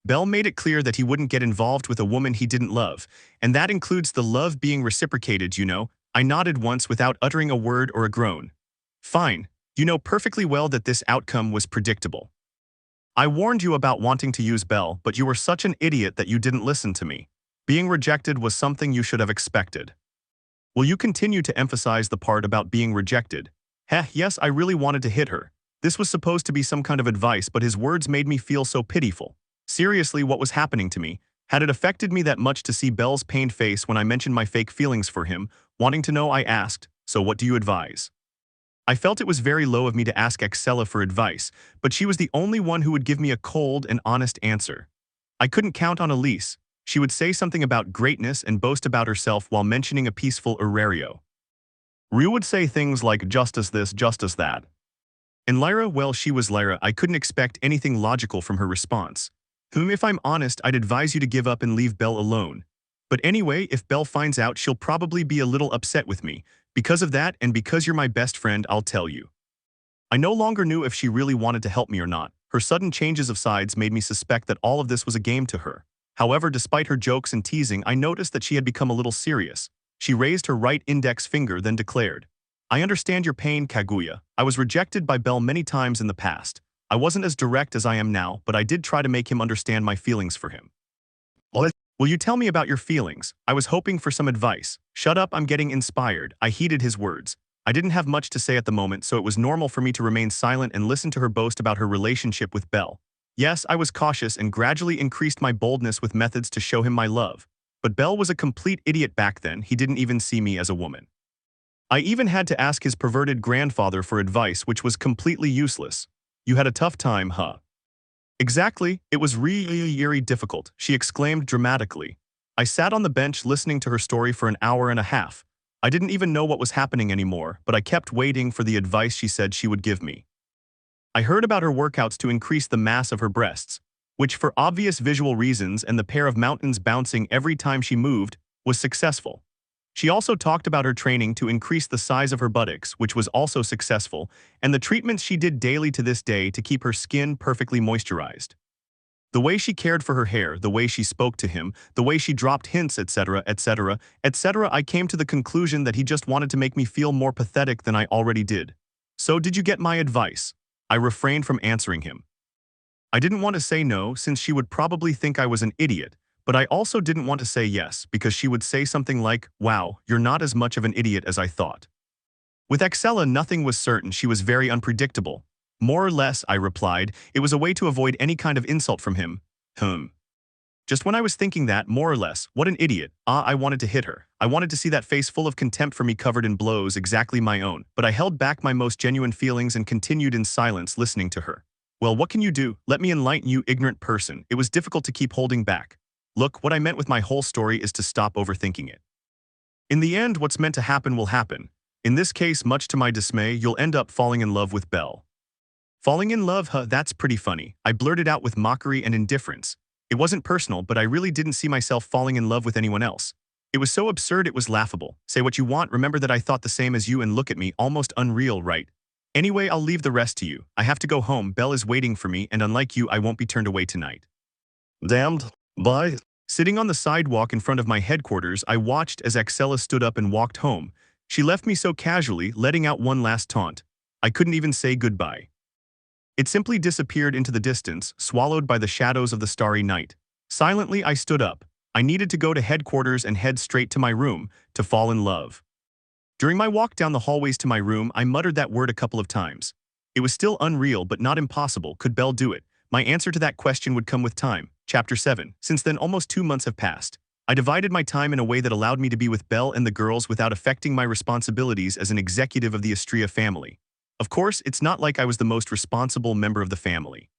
Bell made it clear that he wouldn't get involved with a woman he didn't love, and that includes the love being reciprocated, you know." I nodded once without uttering a word or a groan. "Fine. You know perfectly well that this outcome was predictable. I warned you about wanting to use Bell, but you were such an idiot that you didn't listen to me. Being rejected was something you should have expected." "Will you continue to emphasize the part about being rejected?" "Heh, yes, I really wanted to hit her. This was supposed to be some kind of advice, but his words made me feel so pitiful. Seriously, what was happening to me? Had it affected me that much to see Belle's pained face when I mentioned my fake feelings for him? Wanting to know, I asked, "So what do you advise?" I felt it was very low of me to ask Axella for advice, but she was the only one who would give me a cold and honest answer. I couldn't count on Elise. She would say something about greatness and boast about herself while mentioning a peaceful Aurario. Ryu would say things like justice this, justice that. And Lyra, well, she was Lyra. I couldn't expect anything logical from her response. If I'm honest, I'd advise you to give up and leave Belle alone. But anyway, if Belle finds out, she'll probably be a little upset with me. Because of that, and because you're my best friend, I'll tell you. I no longer knew if she really wanted to help me or not. Her sudden changes of sides made me suspect that all of this was a game to her. However, despite her jokes and teasing, I noticed that she had become a little serious. She raised her right index finger, then declared, "I understand your pain, Kaguya. I was rejected by Belle many times in the past. I wasn't as direct as I am now, but I did try to make him understand my feelings for him." "Will you tell me about your feelings? I was hoping for some advice." "Shut up, I'm getting inspired." I heeded his words. I didn't have much to say at the moment, so it was normal for me to remain silent and listen to her boast about her relationship with Belle. Yes, I was cautious and gradually increased my boldness with methods to show him my love. But Belle was a complete idiot back then. He didn't even see me as a woman. I even had to ask his perverted grandfather for advice, which was completely useless. "You had a tough time, huh?" "Exactly, it was really difficult," she exclaimed dramatically. I sat on the bench listening to her story for an hour and a half. I didn't even know what was happening anymore, but I kept waiting for the advice she said she would give me. I heard about her workouts to increase the mass of her breasts, which for obvious visual reasons and the pair of mountains bouncing every time she moved, was successful. She also talked about her training to increase the size of her buttocks, which was also successful, and the treatments she did daily to this day to keep her skin perfectly moisturized. The way she cared for her hair, the way she spoke to him, the way she dropped hints, etc., etc., etc., I came to the conclusion that he just wanted to make me feel more pathetic than I already did. "So did you get my advice?" I refrained from answering him. I didn't want to say no, since she would probably think I was an idiot, but I also didn't want to say yes, because she would say something like, "Wow, you're not as much of an idiot as I thought." With Axella, nothing was certain. She was very unpredictable. "More or less," I replied. It was a way to avoid any kind of insult from him. Just when I was thinking that, more or less, what an idiot. I wanted to hit her. I wanted to see that face full of contempt for me covered in blows, exactly my own. But I held back my most genuine feelings and continued in silence listening to her. "Well, what can you do? Let me enlighten you, ignorant person." It was difficult to keep holding back. "Look, what I meant with my whole story is to stop overthinking it. In the end, what's meant to happen will happen. In this case, much to my dismay, you'll end up falling in love with Belle." "Falling in love, huh? That's pretty funny." I blurted out with mockery and indifference. It wasn't personal, but I really didn't see myself falling in love with anyone else. It was so absurd it was laughable. "Say what you want, remember that I thought the same as you, and look at me, almost unreal, right? Anyway, I'll leave the rest to you. I have to go home. Belle is waiting for me, and unlike you, I won't be turned away tonight." Damned. Bye. Sitting on the sidewalk in front of my headquarters, I watched as Axella stood up and walked home. She left me so casually, letting out one last taunt. I couldn't even say goodbye. It simply disappeared into the distance, swallowed by the shadows of the starry night. Silently, I stood up. I needed to go to headquarters and head straight to my room, to fall in love. During my walk down the hallways to my room, I muttered that word a couple of times. It was still unreal, but not impossible. Could Belle do it? My answer to that question would come with time. Chapter 7. Since then, almost 2 months have passed. I divided my time in a way that allowed me to be with Belle and the girls without affecting my responsibilities as an executive of the Astria family. Of course, it's not like I was the most responsible member of the family.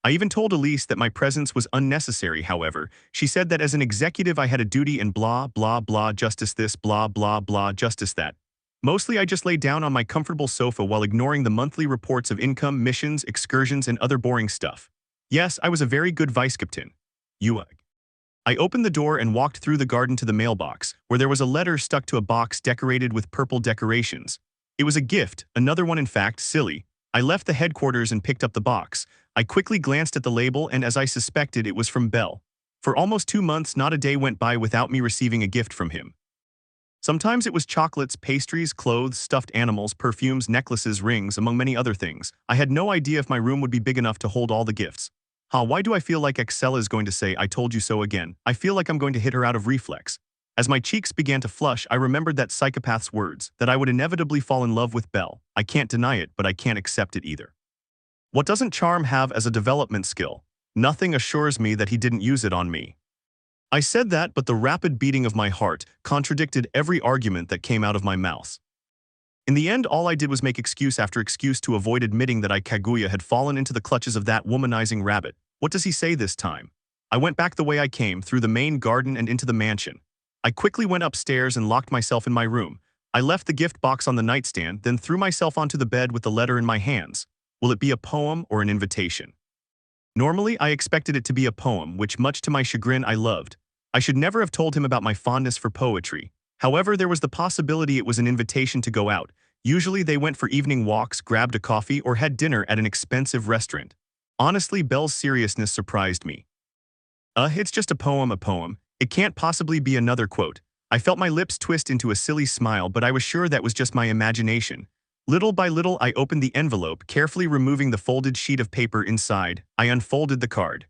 I even told Elise that my presence was unnecessary. However, she said that as an executive I had a duty and blah blah blah, justice this, blah blah blah, justice that. Mostly I just lay down on my comfortable sofa while ignoring the monthly reports of income, missions, excursions, and other boring stuff. Yes, I was a very good vice captain. I opened the door and walked through the garden to the mailbox, where there was a letter stuck to a box decorated with purple decorations. It was a gift, another one in fact, silly. I left the headquarters and picked up the box. I quickly glanced at the label, and as I suspected, it was from Belle. For almost 2 months, not a day went by without me receiving a gift from him. Sometimes it was chocolates, pastries, clothes, stuffed animals, perfumes, necklaces, rings, among many other things. I had no idea if my room would be big enough to hold all the gifts. Why do I feel like Axella is going to say, "I told you so" again? I feel like I'm going to hit her out of reflex. As my cheeks began to flush, I remembered that psychopath's words, that I would inevitably fall in love with Belle. I can't deny it, but I can't accept it either. What doesn't charm have as a development skill? Nothing assures me that he didn't use it on me. I said that, but the rapid beating of my heart contradicted every argument that came out of my mouth. In the end, all I did was make excuse after excuse to avoid admitting that Kaguya had fallen into the clutches of that womanizing rabbit. What does he say this time? I went back the way I came, through the main garden and into the mansion. I quickly went upstairs and locked myself in my room. I left the gift box on the nightstand, then threw myself onto the bed with the letter in my hands. Will it be a poem or an invitation? Normally, I expected it to be a poem, which much to my chagrin I loved. I should never have told him about my fondness for poetry. However, there was the possibility it was an invitation to go out. Usually they went for evening walks, grabbed a coffee, or had dinner at an expensive restaurant. Honestly, Belle's seriousness surprised me. It's just a poem. It can't possibly be another quote. I felt my lips twist into a silly smile, but I was sure that was just my imagination. Little by little, I opened the envelope, carefully removing the folded sheet of paper inside. I unfolded the card.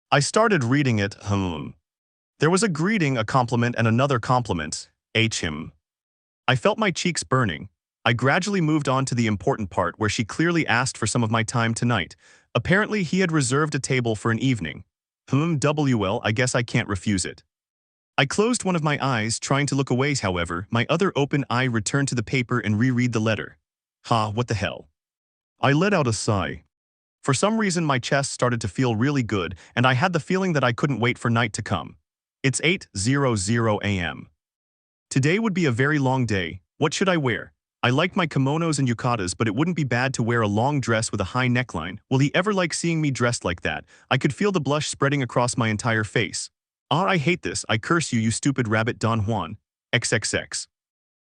I started reading it. There was a greeting, a compliment, and another compliment. I felt my cheeks burning. I gradually moved on to the important part where she clearly asked for some of my time tonight. Apparently, he had reserved a table for an evening. I guess I can't refuse it. I closed one of my eyes, trying to look away. However, my other open eye returned to the paper and reread the letter. What the hell? I let out a sigh. For some reason, my chest started to feel really good, and I had the feeling that I couldn't wait for night to come. It's 8:00 a.m. Today would be a very long day. What should I wear? I liked my kimonos and yukatas, but it wouldn't be bad to wear a long dress with a high neckline. Will he ever like seeing me dressed like that? I could feel the blush spreading across my entire face. I hate this. I curse you, you stupid rabbit Don Juan. XXX.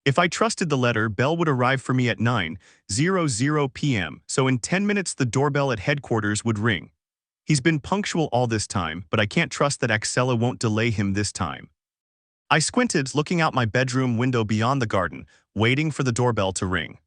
If I trusted the letter, Belle would arrive for me at 9:00 p.m., so in 10 minutes the doorbell at headquarters would ring. He's been punctual all this time, but I can't trust that Axela won't delay him this time. I squinted, looking out my bedroom window beyond the garden, waiting for the doorbell to ring.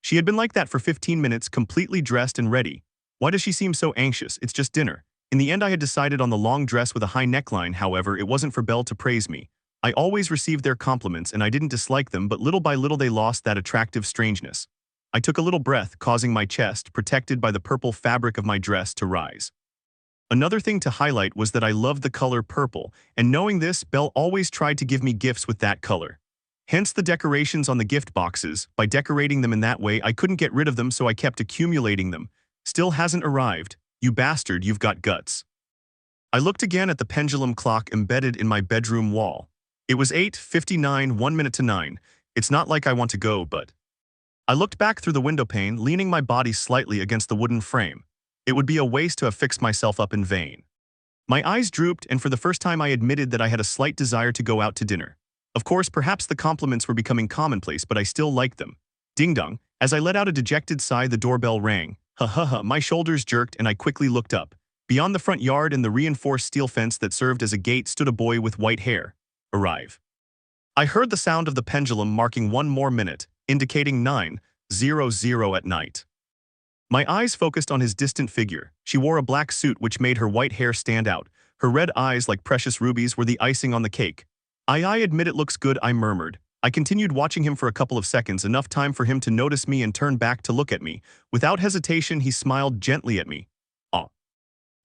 She had been like that for 15 minutes, completely dressed and ready. Why does she seem so anxious? It's just dinner. In the end, I had decided on the long dress with a high neckline. However, it wasn't for Belle to praise me. I always received their compliments and I didn't dislike them, but little by little they lost that attractive strangeness. I took a little breath, causing my chest, protected by the purple fabric of my dress, to rise. Another thing to highlight was that I loved the color purple, and knowing this, Belle always tried to give me gifts with that color. Hence the decorations on the gift boxes. By decorating them in that way, I couldn't get rid of them, so I kept accumulating them. Still hasn't arrived. You bastard, you've got guts. I looked again at the pendulum clock embedded in my bedroom wall. It was 8:59, 1 minute to 9. It's not like I want to go, but... I looked back through the window pane, leaning my body slightly against the wooden frame. It would be a waste to have fixed myself up in vain. My eyes drooped, and for the first time I admitted that I had a slight desire to go out to dinner. Of course, perhaps the compliments were becoming commonplace, but I still liked them. Ding-dong. As I let out a dejected sigh, the doorbell rang. My shoulders jerked and I quickly looked up. Beyond the front yard and the reinforced steel fence that served as a gate stood a boy with white hair. Arrive. I heard the sound of the pendulum marking one more minute, indicating 9:00 at night. My eyes focused on his distant figure. She wore a black suit which made her white hair stand out. Her red eyes, like precious rubies, were the icing on the cake. I admit it looks good, I murmured. I continued watching him for a couple of seconds, enough time for him to notice me and turn back to look at me. Without hesitation, he smiled gently at me.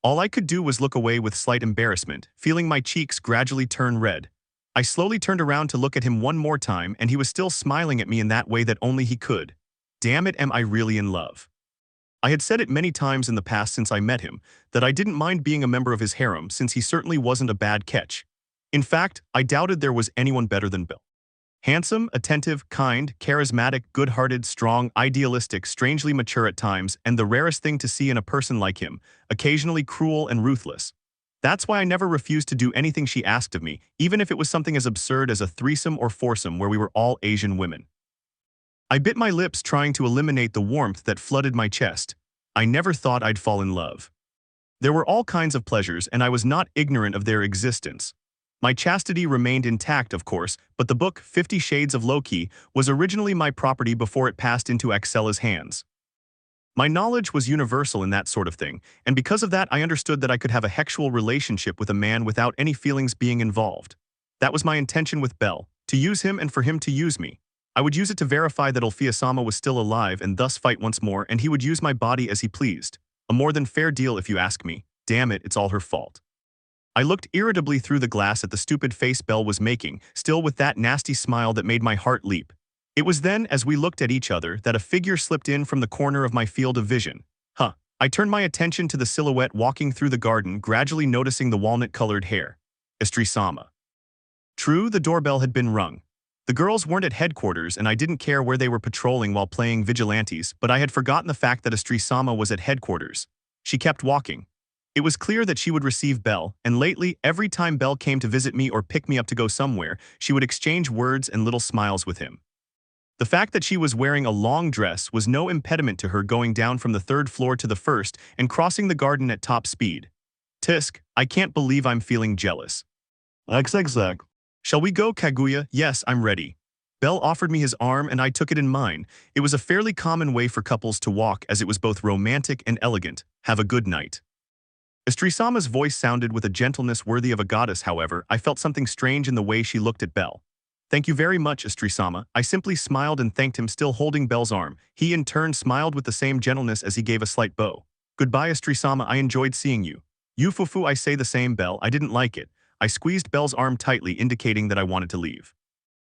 All I could do was look away with slight embarrassment, feeling my cheeks gradually turn red. I slowly turned around to look at him one more time, and he was still smiling at me in that way that only he could. Damn it, am I really in love? I had said it many times in the past since I met him, that I didn't mind being a member of his harem, since he certainly wasn't a bad catch. In fact, I doubted there was anyone better than Belle. Handsome, attentive, kind, charismatic, good-hearted, strong, idealistic, strangely mature at times, and the rarest thing to see in a person like him, occasionally cruel and ruthless. That's why I never refused to do anything she asked of me, even if it was something as absurd as a threesome or foursome where we were all Asian women. I bit my lips, trying to eliminate the warmth that flooded my chest. I never thought I'd fall in love. There were all kinds of pleasures, and I was not ignorant of their existence. My chastity remained intact, of course, but the book 50 Shades of Low-Key was originally my property before it passed into Axela's hands. My knowledge was universal in that sort of thing, and because of that I understood that I could have a sexual relationship with a man without any feelings being involved. That was my intention with Belle, to use him and for him to use me. I would use it to verify that Ulfia-sama was still alive and thus fight once more, and he would use my body as he pleased. A more than fair deal if you ask me. Damn it, it's all her fault. I looked irritably through the glass at the stupid face Belle was making, still with that nasty smile that made my heart leap. It was then, as we looked at each other, that a figure slipped in from the corner of my field of vision. I turned my attention to the silhouette walking through the garden, gradually noticing the walnut-colored hair. Estri-sama. True, the doorbell had been rung. The girls weren't at headquarters and I didn't care where they were patrolling while playing vigilantes, but I had forgotten the fact that Estri-sama was at headquarters. She kept walking. It was clear that she would receive Belle, and lately, every time Belle came to visit me or pick me up to go somewhere, she would exchange words and little smiles with him. The fact that she was wearing a long dress was no impediment to her going down from the 3rd floor to the 1st and crossing the garden at top speed. Tisk, I can't believe I'm feeling jealous. XXX. Shall we go, Kaguya? Yes, I'm ready. Belle offered me his arm and I took it in mine. It was a fairly common way for couples to walk as it was both romantic and elegant. Have a good night. Estri-sama's voice sounded with a gentleness worthy of a goddess, however, I felt something strange in the way she looked at Belle. Thank you very much, Estri-sama. I simply smiled and thanked him, still holding Belle's arm. He in turn smiled with the same gentleness as he gave a slight bow. Goodbye, Estri-sama, I enjoyed seeing you. You fufu, I say the same, Belle. I didn't like it. I squeezed Belle's arm tightly, indicating that I wanted to leave.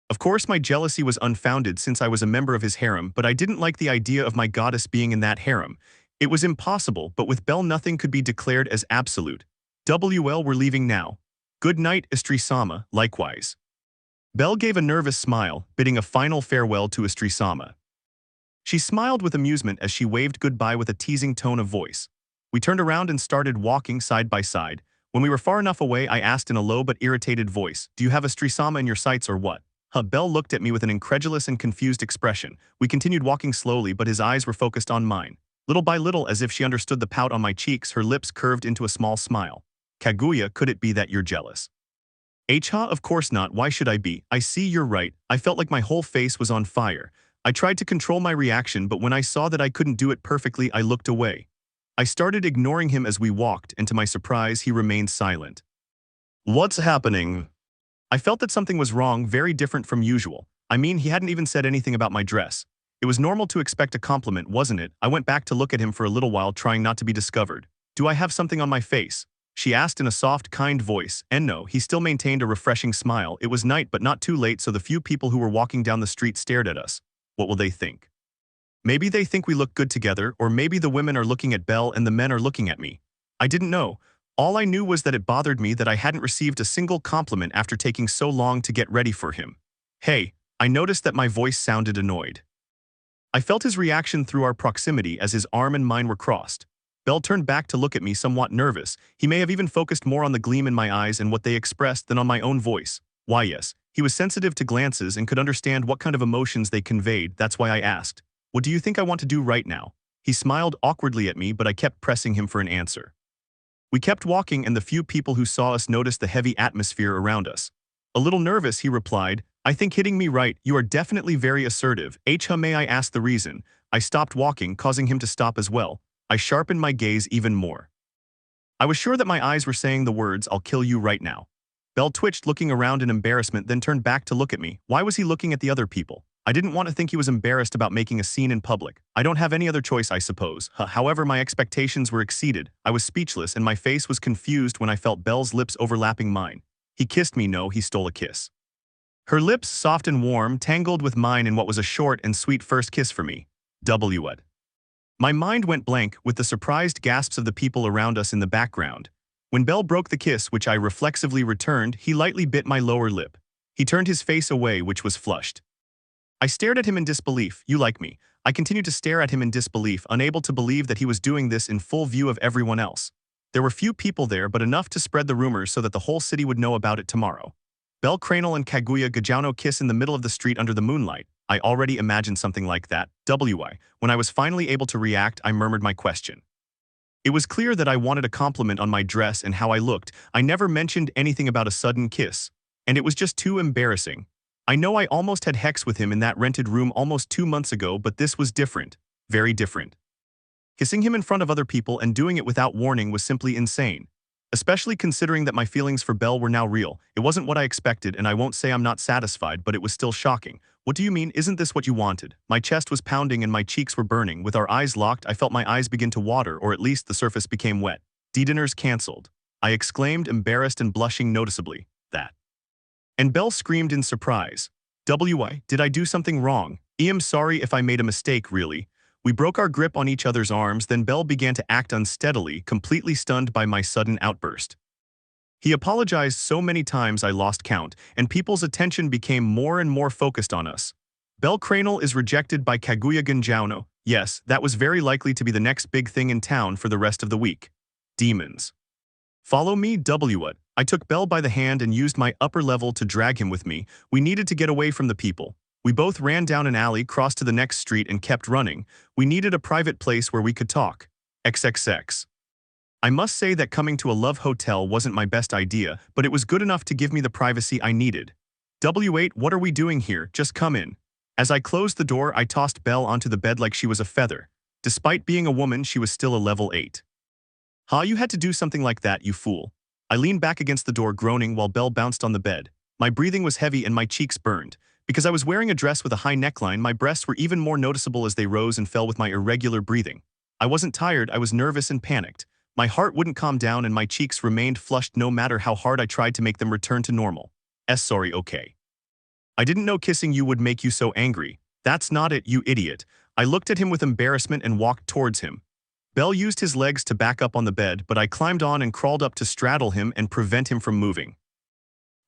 Of course, my jealousy was unfounded since I was a member of his harem, but I didn't like the idea of my goddess being in that harem. It was impossible, but with Belle nothing could be declared as absolute. WL, we're leaving now. Good night, Estri-sama, likewise. Belle gave a nervous smile, bidding a final farewell to Estri-sama. She smiled with amusement as she waved goodbye with a teasing tone of voice. We turned around and started walking side by side. When we were far enough away, I asked in a low but irritated voice, "Do you have Estri-sama in your sights or what?" Belle looked at me with an incredulous and confused expression. We continued walking slowly, but his eyes were focused on mine. Little by little, as if she understood the pout on my cheeks, her lips curved into a small smile. Kaguya, could it be that you're jealous? Of course not, why should I be? I see you're right. I felt like my whole face was on fire. I tried to control my reaction, but when I saw that I couldn't do it perfectly, I looked away. I started ignoring him as we walked, and to my surprise, he remained silent. What's happening? I felt that something was wrong, very different from usual. I mean, he hadn't even said anything about my dress. It was normal to expect a compliment, wasn't it? I went back to look at him for a little while, trying not to be discovered. Do I have something on my face? She asked in a soft, kind voice, and no, he still maintained a refreshing smile. It was night but not too late, so the few people who were walking down the street stared at us. What will they think? Maybe they think we look good together, or maybe the women are looking at Belle and the men are looking at me. I didn't know. All I knew was that it bothered me that I hadn't received a single compliment after taking so long to get ready for him. Hey, I noticed that my voice sounded annoyed. I felt his reaction through our proximity as his arm and mine were crossed. Belle turned back to look at me, somewhat nervous. He may have even focused more on the gleam in my eyes and what they expressed than on my own voice. Why, yes, he was sensitive to glances and could understand what kind of emotions they conveyed. That's why I asked, "What do you think I want to do right now?" He smiled awkwardly at me, but I kept pressing him for an answer. We kept walking, and the few people who saw us noticed the heavy atmosphere around us. A little nervous, he replied, "I think hitting me right. You are definitely very assertive. May I ask the reason?" I stopped walking, causing him to stop as well. I sharpened my gaze even more. I was sure that my eyes were saying the words, "I'll kill you right now." Belle twitched, looking around in embarrassment, then turned back to look at me. Why was he looking at the other people? I didn't want to think he was embarrassed about making a scene in public. I don't have any other choice, I suppose. However, my expectations were exceeded. I was speechless, and my face was confused when I felt Belle's lips overlapping mine. He kissed me. No, he stole a kiss. Her lips, soft and warm, tangled with mine in what was a short and sweet first kiss for me. What? My mind went blank with the surprised gasps of the people around us in the background. When Belle broke the kiss, which I reflexively returned, he lightly bit my lower lip. He turned his face away, which was flushed. I stared at him in disbelief. You like me? I continued to stare at him in disbelief, unable to believe that he was doing this in full view of everyone else. There were few people there, but enough to spread the rumors so that the whole city would know about it tomorrow. Bellcranel and Kaguya Gojouno kiss in the middle of the street under the moonlight. I already imagined something like that. When I was finally able to react, I murmured my question. It was clear that I wanted a compliment on my dress and how I looked. I never mentioned anything about a sudden kiss. And it was just too embarrassing. I know I almost had sex with him in that rented room almost 2 months ago, but this was different. Very different. Kissing him in front of other people and doing it without warning was simply insane. especially considering that my feelings for Belle were now real. It wasn't what I expected, and I won't say I'm not satisfied, but it was still shocking. What do you mean, isn't this what you wanted? My chest was pounding and my cheeks were burning. With our eyes locked, I felt my eyes begin to water, or at least the surface became wet. Dinner's cancelled, I exclaimed, embarrassed and blushing noticeably. That. And Belle screamed in surprise. "Why, did I do something wrong? I'm sorry if I made a mistake, really." We broke our grip on each other's arms, then Belle began to act unsteadily, completely stunned by my sudden outburst. He apologized so many times I lost count, and people's attention became more and more focused on us. Bellcranel is rejected by Kaguya Gojouno. Yes, that was very likely to be the next big thing in town for the rest of the week. Demons. Follow me, what? I took Belle by the hand and used my upper level to drag him with me. We needed to get away from the people. We both ran down an alley, crossed to the next street, and kept running. We needed a private place where we could talk. XXX. I must say that coming to a love hotel wasn't my best idea, but it was good enough to give me the privacy I needed. "8, what are we doing here? Just come in." As I closed the door, I tossed Belle onto the bed like she was a feather. Despite being a woman, she was still a level 8. "Huh, you had to do something like that, you fool." I leaned back against the door, groaning while Belle bounced on the bed. My breathing was heavy and my cheeks burned. Because I was wearing a dress with a high neckline, my breasts were even more noticeable as they rose and fell with my irregular breathing. I wasn't tired, I was nervous and panicked. My heart wouldn't calm down and my cheeks remained flushed no matter how hard I tried to make them return to normal. Sorry, okay. "I didn't know kissing you would make you so angry." "That's not it, you idiot." I looked at him with embarrassment and walked towards him. Belle used his legs to back up on the bed, but I climbed on and crawled up to straddle him and prevent him from moving.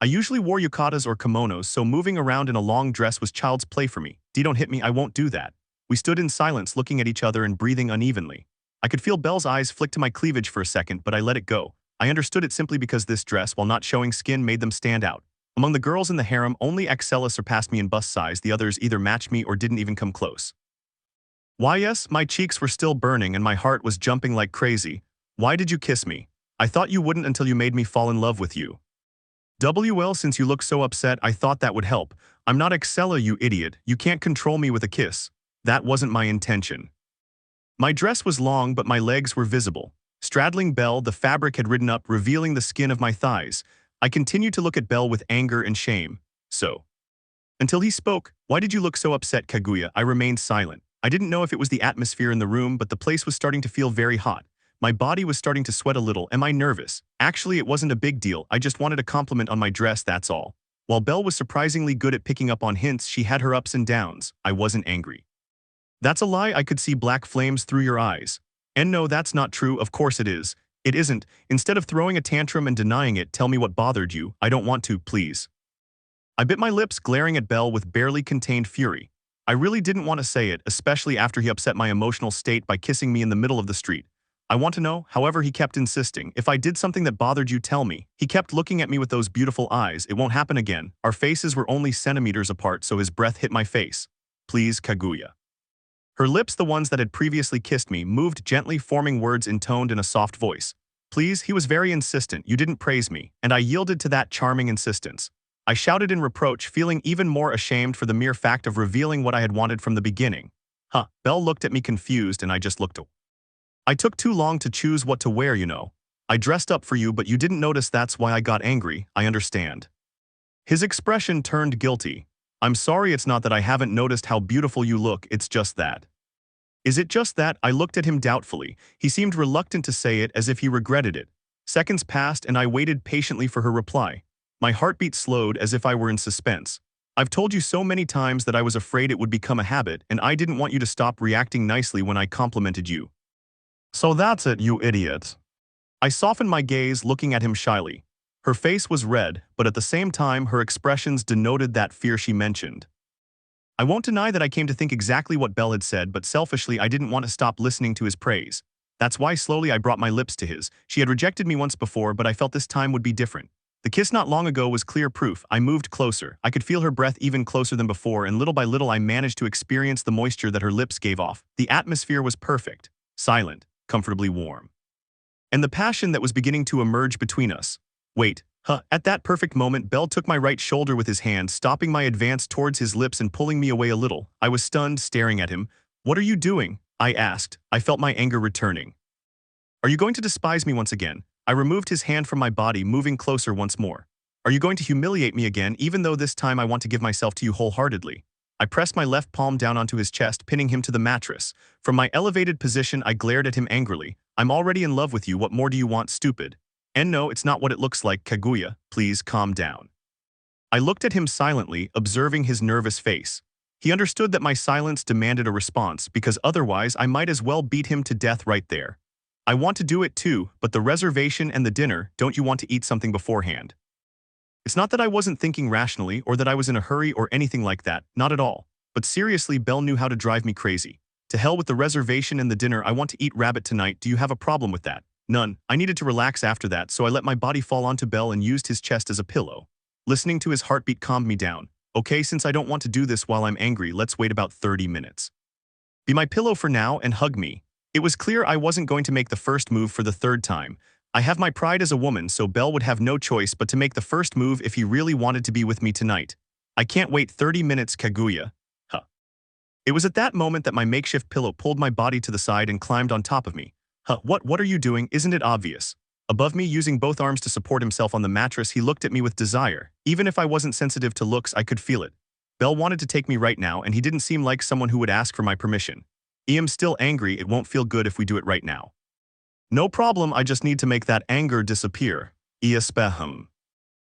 I usually wore yukatas or kimonos, so moving around in a long dress was child's play for me. "Don't hit me, I won't do that." We stood in silence, looking at each other and breathing unevenly. I could feel Belle's eyes flick to my cleavage for a second, but I let it go. I understood it simply because this dress, while not showing skin, made them stand out. Among the girls in the harem, only Axella surpassed me in bust size. The others either matched me or didn't even come close. Why, yes, my cheeks were still burning and my heart was jumping like crazy. "Why did you kiss me? I thought you wouldn't until you made me fall in love with you." "Well, since you look so upset, I thought that would help." "I'm not Axella, you idiot. You can't control me with a kiss." "That wasn't my intention." My dress was long, but my legs were visible. Straddling Belle, the fabric had ridden up, revealing the skin of my thighs. I continued to look at Belle with anger and shame. Until he spoke. "Why did you look so upset, Kaguya?" I remained silent. I didn't know if it was the atmosphere in the room, but the place was starting to feel very hot. My body was starting to sweat a little. "Am I nervous?" "Actually, it wasn't a big deal. I just wanted a compliment on my dress, that's all." While Belle was surprisingly good at picking up on hints, she had her ups and downs. I wasn't angry. "That's a lie. I could see black flames through your eyes." "And no, that's not true. Of course it is." "It isn't. Instead of throwing a tantrum and denying it, tell me what bothered you." "I don't want to, please." I bit my lips, glaring at Belle with barely contained fury. I really didn't want to say it, especially after he upset my emotional state by kissing me in the middle of the street. "I want to know." However, he kept insisting. "If I did something that bothered you, tell me." He kept looking at me with those beautiful eyes. "It won't happen again." Our faces were only centimeters apart, so his breath hit my face. "Please, Kaguya." Her lips, the ones that had previously kissed me, moved gently, forming words intoned in a soft voice. "Please." He was very insistent. "You didn't praise me." And I yielded to that charming insistence. I shouted in reproach, feeling even more ashamed for the mere fact of revealing what I had wanted from the beginning. "Huh." Belle looked at me confused and I just looked away. "I took too long to choose what to wear, you know. I dressed up for you, but you didn't notice. That's why I got angry." "I understand." His expression turned guilty. "I'm sorry, it's not that I haven't noticed how beautiful you look, it's just that." "Is it just that?" I looked at him doubtfully. He seemed reluctant to say it, as if he regretted it. Seconds passed and I waited patiently for her reply. My heartbeat slowed, as if I were in suspense. "I've told you so many times that I was afraid it would become a habit, and I didn't want you to stop reacting nicely when I complimented you." "So that's it, you idiot." I softened my gaze, looking at him shyly. Her face was red, but at the same time her expressions denoted that fear she mentioned. I won't deny that I came to think exactly what Belle had said, but selfishly I didn't want to stop listening to his praise. That's why slowly I brought my lips to his. She had rejected me once before, but I felt this time would be different. The kiss not long ago was clear proof. I moved closer. I could feel her breath even closer than before, and little by little I managed to experience the moisture that her lips gave off. The atmosphere was perfect, silent, comfortably warm. And the passion that was beginning to emerge between us. "Wait, huh." At that perfect moment, Belle took my right shoulder with his hand, stopping my advance towards his lips and pulling me away a little. I was stunned, staring at him. "What are you doing?" I asked. I felt my anger returning. "Are you going to despise me once again?" I removed his hand from my body, moving closer once more. Are you going to humiliate me again, even though this time I want to give myself to you wholeheartedly? I pressed my left palm down onto his chest, pinning him to the mattress. From my elevated position, I glared at him angrily. I'm already in love with you, what more do you want, stupid? And no, it's not what it looks like, Kaguya, please calm down. I looked at him silently, observing his nervous face. He understood that my silence demanded a response, because otherwise I might as well beat him to death right there. I want to do it too, but the reservation and the dinner, don't you want to eat something beforehand? It's not that I wasn't thinking rationally or that I was in a hurry or anything like that, not at all. But seriously, Belle knew how to drive me crazy. To hell with the reservation and the dinner, I want to eat rabbit tonight, do you have a problem with that? None. I needed to relax after that, so I let my body fall onto Belle and used his chest as a pillow. Listening to his heartbeat calmed me down. Okay, since I don't want to do this while I'm angry, let's wait about 30 minutes. Be my pillow for now and hug me. It was clear I wasn't going to make the first move for the third time. I have my pride as a woman, so Belle would have no choice but to make the first move if he really wanted to be with me tonight. I can't wait 30 minutes, Kaguya. Huh. It was at that moment that my makeshift pillow pulled my body to the side and climbed on top of me. Huh, what are you doing? Isn't it obvious? Above me, using both arms to support himself on the mattress, he looked at me with desire. Even if I wasn't sensitive to looks, I could feel it. Belle wanted to take me right now, and he didn't seem like someone who would ask for my permission. I'm still angry, it won't feel good if we do it right now. No problem, I just need to make that anger disappear. Iaspehm.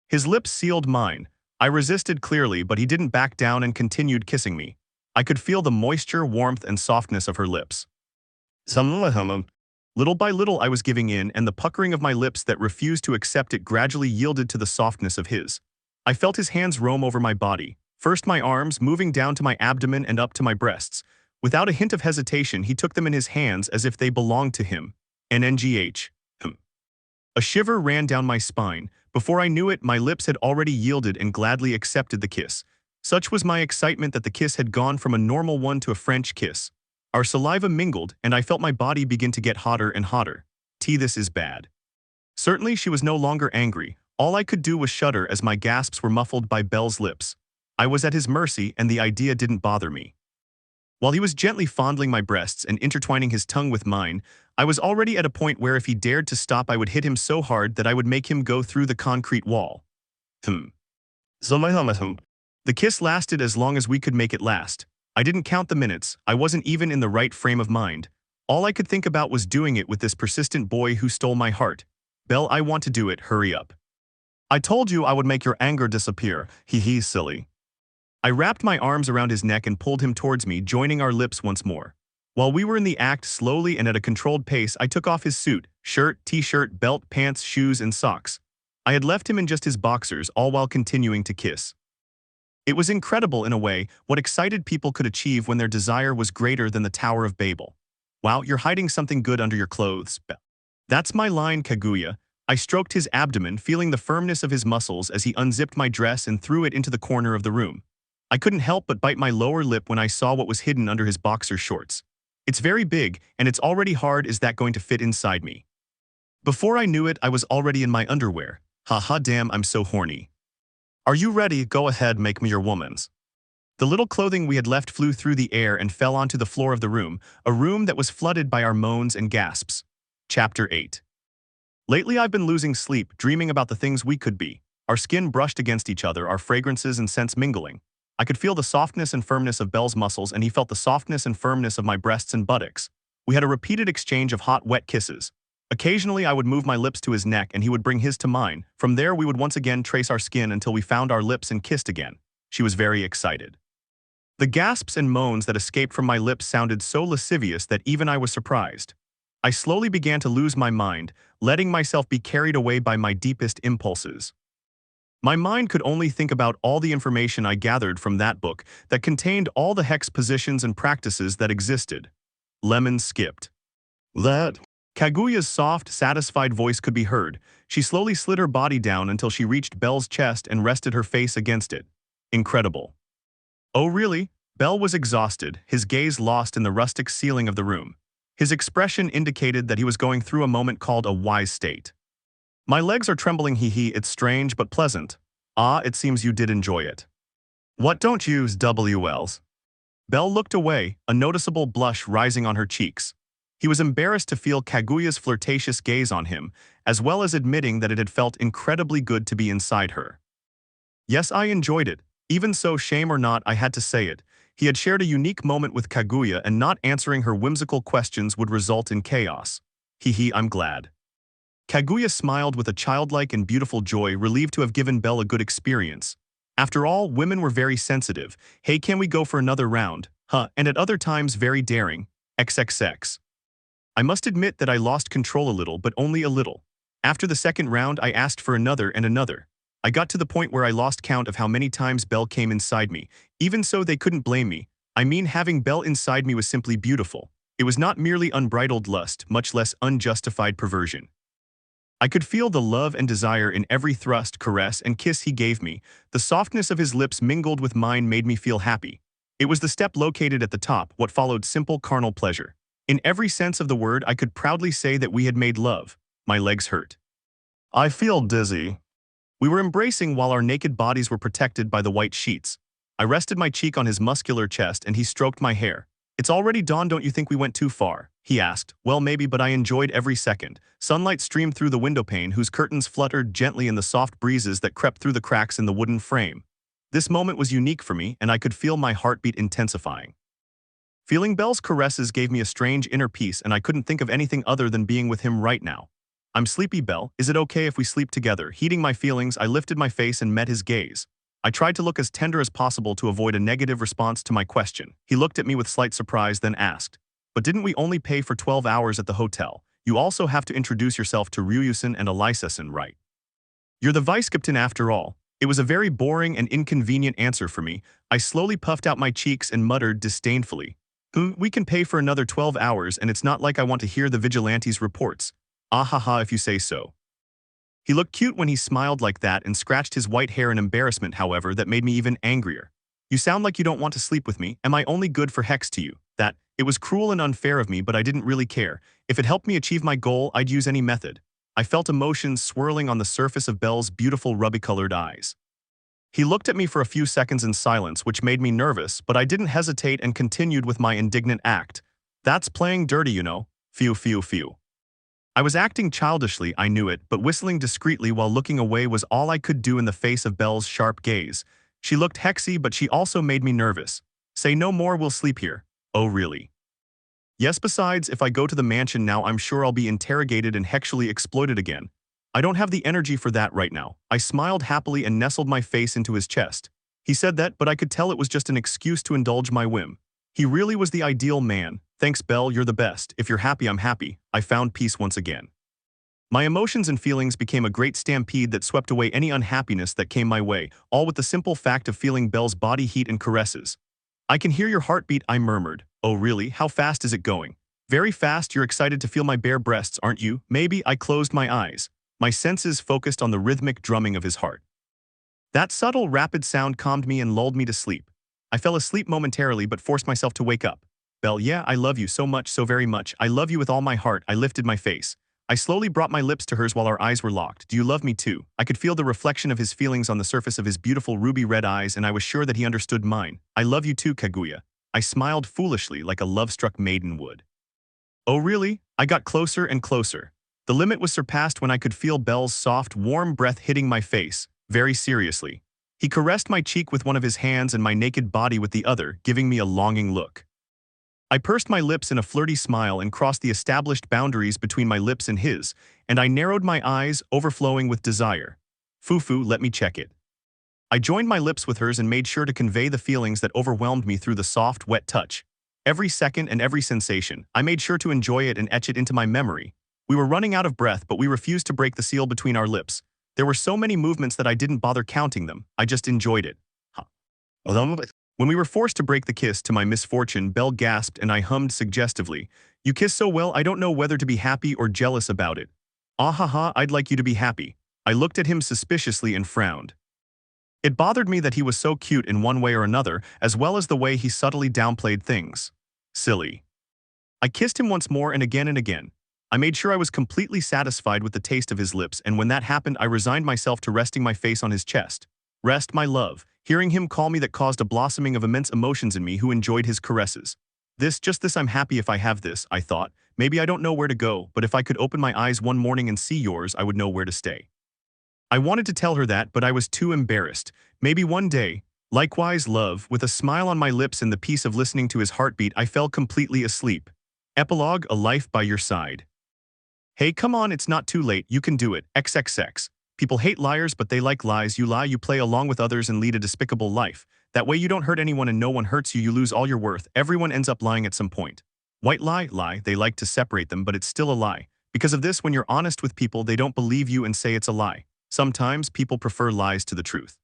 His lips sealed mine. I resisted clearly, but he didn't back down and continued kissing me. I could feel the moisture, warmth, and softness of her lips. Little by little I was giving in, and the puckering of my lips that refused to accept it gradually yielded to the softness of his. I felt his hands roam over my body, first my arms, moving down to my abdomen and up to my breasts. Without a hint of hesitation, he took them in his hands as if they belonged to him. NNGH. A shiver ran down my spine. Before I knew it, my lips had already yielded and gladly accepted the kiss. Such was my excitement that the kiss had gone from a normal one to a French kiss. Our saliva mingled, and I felt my body begin to get hotter and hotter. This is bad. Certainly she was no longer angry. All I could do was shudder as my gasps were muffled by Belle's lips. I was at his mercy, and the idea didn't bother me. While he was gently fondling my breasts and intertwining his tongue with mine, I was already at a point where if he dared to stop, I would hit him so hard that I would make him go through the concrete wall. The kiss lasted as long as we could make it last. I didn't count the minutes. I wasn't even in the right frame of mind. All I could think about was doing it with this persistent boy who stole my heart. Belle, I want to do it, hurry up. I told you I would make your anger disappear. Hee silly. I wrapped my arms around his neck and pulled him towards me, joining our lips once more. While we were in the act, slowly and at a controlled pace, I took off his suit, shirt, t-shirt, belt, pants, shoes, and socks. I had left him in just his boxers, all while continuing to kiss. It was incredible in a way what excited people could achieve when their desire was greater than the Tower of Babel. Wow, you're hiding something good under your clothes, Belle. That's my line, Kaguya. I stroked his abdomen, feeling the firmness of his muscles as he unzipped my dress and threw it into the corner of the room. I couldn't help but bite my lower lip when I saw what was hidden under his boxer shorts. It's very big, and it's already hard. Is that going to fit inside me? Before I knew it, I was already in my underwear. Haha, damn, I'm so horny. Are you ready? Go ahead, make me your woman's. The little clothing we had left flew through the air and fell onto the floor of the room, a room that was flooded by our moans and gasps. Chapter 8. Lately I've been losing sleep, dreaming about the things we could be. Our skin brushed against each other, our fragrances and scents mingling. I could feel the softness and firmness of Belle's muscles, and he felt the softness and firmness of my breasts and buttocks. We had a repeated exchange of hot, wet kisses. Occasionally I would move my lips to his neck and he would bring his to mine. From there we would once again trace our skin until we found our lips and kissed again. She was very excited. The gasps and moans that escaped from my lips sounded so lascivious that even I was surprised. I slowly began to lose my mind, letting myself be carried away by my deepest impulses. My mind could only think about all the information I gathered from that book that contained all the hex positions and practices that existed. Lemon skipped. That. Kaguya's soft, satisfied voice could be heard. She slowly slid her body down until she reached Belle's chest and rested her face against it. Incredible. Oh really? Belle was exhausted, his gaze lost in the rustic ceiling of the room. His expression indicated that he was going through a moment called a wise state. My legs are trembling, it's strange but pleasant. Ah, it seems you did enjoy it. What, don't use WLs? Belle looked away, a noticeable blush rising on her cheeks. He was embarrassed to feel Kaguya's flirtatious gaze on him, as well as admitting that it had felt incredibly good to be inside her. Yes, I enjoyed it. Even so, shame or not, I had to say it. He had shared a unique moment with Kaguya, and not answering her whimsical questions would result in chaos. Hee, I'm glad. Kaguya smiled with a childlike and beautiful joy, relieved to have given Belle a good experience. After all, women were very sensitive. Hey, can we go for another round? Huh, and at other times very daring. XXX. I must admit that I lost control a little, but only a little. After the second round, I asked for another and another. I got to the point where I lost count of how many times Belle came inside me. Even so, they couldn't blame me. I mean, having Belle inside me was simply beautiful. It was not merely unbridled lust, much less unjustified perversion. I could feel the love and desire in every thrust, caress, and kiss he gave me. The softness of his lips mingled with mine made me feel happy. It was the step located at the top, what followed simple carnal pleasure. In every sense of the word, I could proudly say that we had made love. My legs hurt. I feel dizzy. We were embracing while our naked bodies were protected by the white sheets. I rested my cheek on his muscular chest and he stroked my hair. It's already dawn, don't you think we went too far? He asked. Well, maybe, but I enjoyed every second. Sunlight streamed through the windowpane, whose curtains fluttered gently in the soft breezes that crept through the cracks in the wooden frame. This moment was unique for me, and I could feel my heartbeat intensifying. Feeling Belle's caresses gave me a strange inner peace, and I couldn't think of anything other than being with him right now. I'm sleepy, Belle. Is it okay if we sleep together? Heeding my feelings, I lifted my face and met his gaze. I tried to look as tender as possible to avoid a negative response to my question. He looked at me with slight surprise, then asked, "But didn't we only pay for 12 hours at the hotel? You also have to introduce yourself to Ryusen and Elisasen, right? You're the vice-captain after all." It was a very boring and inconvenient answer for me. I slowly puffed out my cheeks and muttered disdainfully, "We can pay for another 12 hours, and it's not like I want to hear the vigilantes' reports. Ah ha ha, if you say so." He looked cute when he smiled like that and scratched his white hair in embarrassment, however, that made me even angrier. "You sound like you don't want to sleep with me. Am I only good for hex to you?" It was cruel and unfair of me, but I didn't really care. If it helped me achieve my goal, I'd use any method. I felt emotions swirling on the surface of Belle's beautiful ruby-colored eyes. He looked at me for a few seconds in silence, which made me nervous, but I didn't hesitate and continued with my indignant act. "That's playing dirty, you know. Phew, phew, phew." I was acting childishly, I knew it, but whistling discreetly while looking away was all I could do in the face of Belle's sharp gaze. She looked hexy, but she also made me nervous. "Say no more, we'll sleep here." "Oh, really?" "Yes, besides, if I go to the mansion now, I'm sure I'll be interrogated and sexually exploited again. I don't have the energy for that right now." I smiled happily and nestled my face into his chest. He said that, but I could tell it was just an excuse to indulge my whim. He really was the ideal man. "Thanks, Belle, you're the best. If you're happy, I'm happy." I found peace once again. My emotions and feelings became a great stampede that swept away any unhappiness that came my way, all with the simple fact of feeling Belle's body heat and caresses. "I can hear your heartbeat," I murmured. "Oh really? How fast is it going?" "Very fast. You're excited to feel my bare breasts, aren't you?" "Maybe." I closed my eyes. My senses focused on the rhythmic drumming of his heart. That subtle, rapid sound calmed me and lulled me to sleep. I fell asleep momentarily but forced myself to wake up. "Belle, yeah, I love you so much, so very much. I love you with all my heart." I lifted my face. I slowly brought my lips to hers while our eyes were locked. "Do you love me too?" I could feel the reflection of his feelings on the surface of his beautiful ruby-red eyes, and I was sure that he understood mine. "I love you too, Kaguya." I smiled foolishly like a love-struck maiden would. "Oh really?" I got closer and closer. The limit was surpassed when I could feel Belle's soft, warm breath hitting my face, very seriously. He caressed my cheek with one of his hands and my naked body with the other, giving me a longing look. I pursed my lips in a flirty smile and crossed the established boundaries between my lips and his, and I narrowed my eyes, overflowing with desire. "Fufu, let me check it." I joined my lips with hers and made sure to convey the feelings that overwhelmed me through the soft, wet touch. Every second and every sensation, I made sure to enjoy it and etch it into my memory. We were running out of breath, but we refused to break the seal between our lips. There were so many movements that I didn't bother counting them. I just enjoyed it. When we were forced to break the kiss, to my misfortune, Belle gasped and I hummed suggestively, "You kiss so well, I don't know whether to be happy or jealous about it." "Ah ha ha, I'd like you to be happy." I looked at him suspiciously and frowned. It bothered me that he was so cute in one way or another, as well as the way he subtly downplayed things. Silly. I kissed him once more and again and again. I made sure I was completely satisfied with the taste of his lips, and when that happened, I resigned myself to resting my face on his chest. "Rest, my love." Hearing him call me that caused a blossoming of immense emotions in me who enjoyed his caresses. Just this, I'm happy if I have this, I thought, Maybe I don't know where to go, but if I could open my eyes one morning and see yours, I would know where to stay. I wanted to tell her that, but I was too embarrassed. Maybe one day. Likewise, love, with a smile on my lips and the peace of listening to his heartbeat, I fell completely asleep. Epilogue, a life by your side. Hey, come on, it's not too late, you can do it, XXX. People hate liars, but they like lies. You lie, you play along with others and lead a despicable life. That way you don't hurt anyone and no one hurts you, you lose all your worth. Everyone ends up lying at some point. White lie, lie, they like to separate them, but it's still a lie. Because of this, when you're honest with people, they don't believe you and say it's a lie. Sometimes people prefer lies to the truth.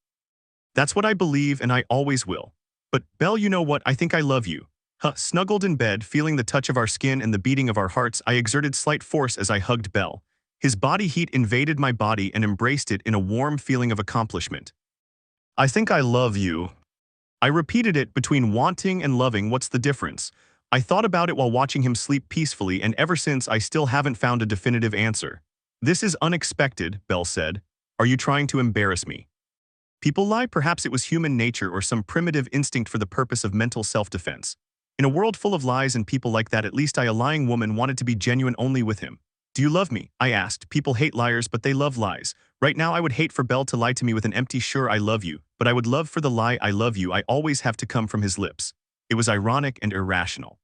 That's what I believe and I always will. But, Belle, you know what, I think I love you. Snuggled in bed, feeling the touch of our skin and the beating of our hearts, I exerted slight force as I hugged Belle. His body heat invaded my body and embraced it in a warm feeling of accomplishment. I think I love you. I repeated it, between wanting and loving, what's the difference? I thought about it while watching him sleep peacefully, and ever since I still haven't found a definitive answer. This is unexpected, Belle said. Are you trying to embarrass me? People lie, perhaps it was human nature or some primitive instinct for the purpose of mental self-defense. In a world full of lies and people like that, at least I, a lying woman, wanted to be genuine only with him. Do you love me? I asked. People hate liars, but they love lies. Right now I would hate for Belle to lie to me with an empty "sure I love you," but I would love for the lie "I love you" I always have to come from his lips. It was ironic and irrational.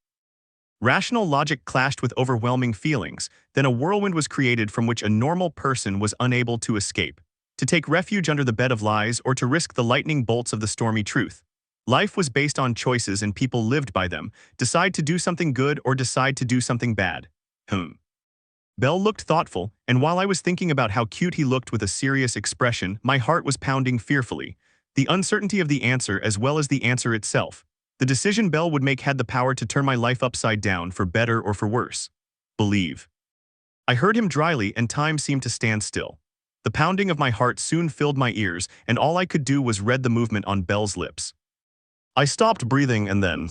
Rational logic clashed with overwhelming feelings. Then a whirlwind was created from which a normal person was unable to escape. To take refuge under the bed of lies or to risk the lightning bolts of the stormy truth. Life was based on choices and people lived by them. Decide to do something good or decide to do something bad. Belle looked thoughtful, and while I was thinking about how cute he looked with a serious expression, my heart was pounding fearfully. The uncertainty of the answer as well as the answer itself. The decision Belle would make had the power to turn my life upside down, for better or for worse. Believe. I heard him dryly, and time seemed to stand still. The pounding of my heart soon filled my ears, and all I could do was read the movement on Belle's lips. I stopped breathing and then.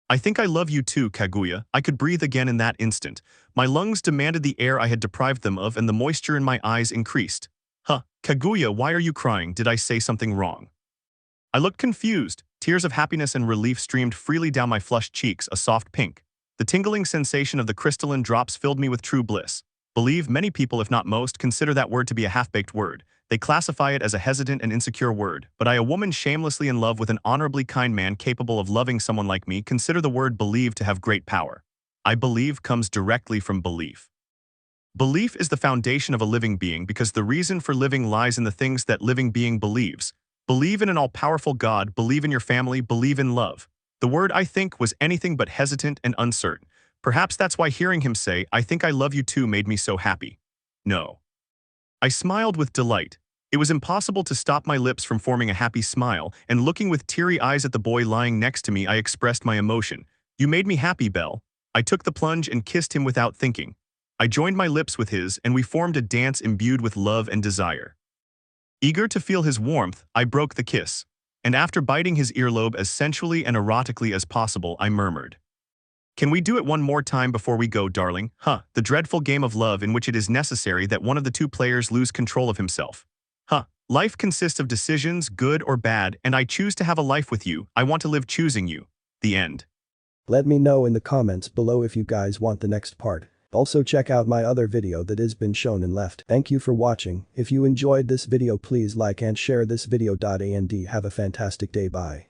I think I love you too, Kaguya. I could breathe again in that instant. My lungs demanded the air I had deprived them of, and the moisture in my eyes increased. Kaguya, why are you crying? Did I say something wrong? I looked confused. Tears of happiness and relief streamed freely down my flushed cheeks, a soft pink. The tingling sensation of the crystalline drops filled me with true bliss. Believe, many people, if not most, consider that word to be a half-baked word. They classify it as a hesitant and insecure word. But I, a woman shamelessly in love with an honorably kind man capable of loving someone like me, consider the word believe to have great power. I believe comes directly from belief. Belief is the foundation of a living being because the reason for living lies in the things that living being believes. Believe in an all-powerful God, believe in your family, believe in love. The word, I think, was anything but hesitant and uncertain. Perhaps that's why hearing him say, "I think I love you too," made me so happy. No. I smiled with delight. It was impossible to stop my lips from forming a happy smile, and looking with teary eyes at the boy lying next to me, I expressed my emotion. You made me happy, Belle. I took the plunge and kissed him without thinking. I joined my lips with his, and we formed a dance imbued with love and desire. Eager to feel his warmth, I broke the kiss. And after biting his earlobe as sensually and erotically as possible, I murmured, "Can we do it one more time before we go, darling?" The dreadful game of love in which it is necessary that one of the two players lose control of himself. Life consists of decisions, good or bad, and I choose to have a life with you. I want to live choosing you. The end. Let me know in the comments below if you guys want the next part. Also check out my other video that has been shown and left. Thank you for watching. If you enjoyed this video, please like and share this video. And have a fantastic day. Bye.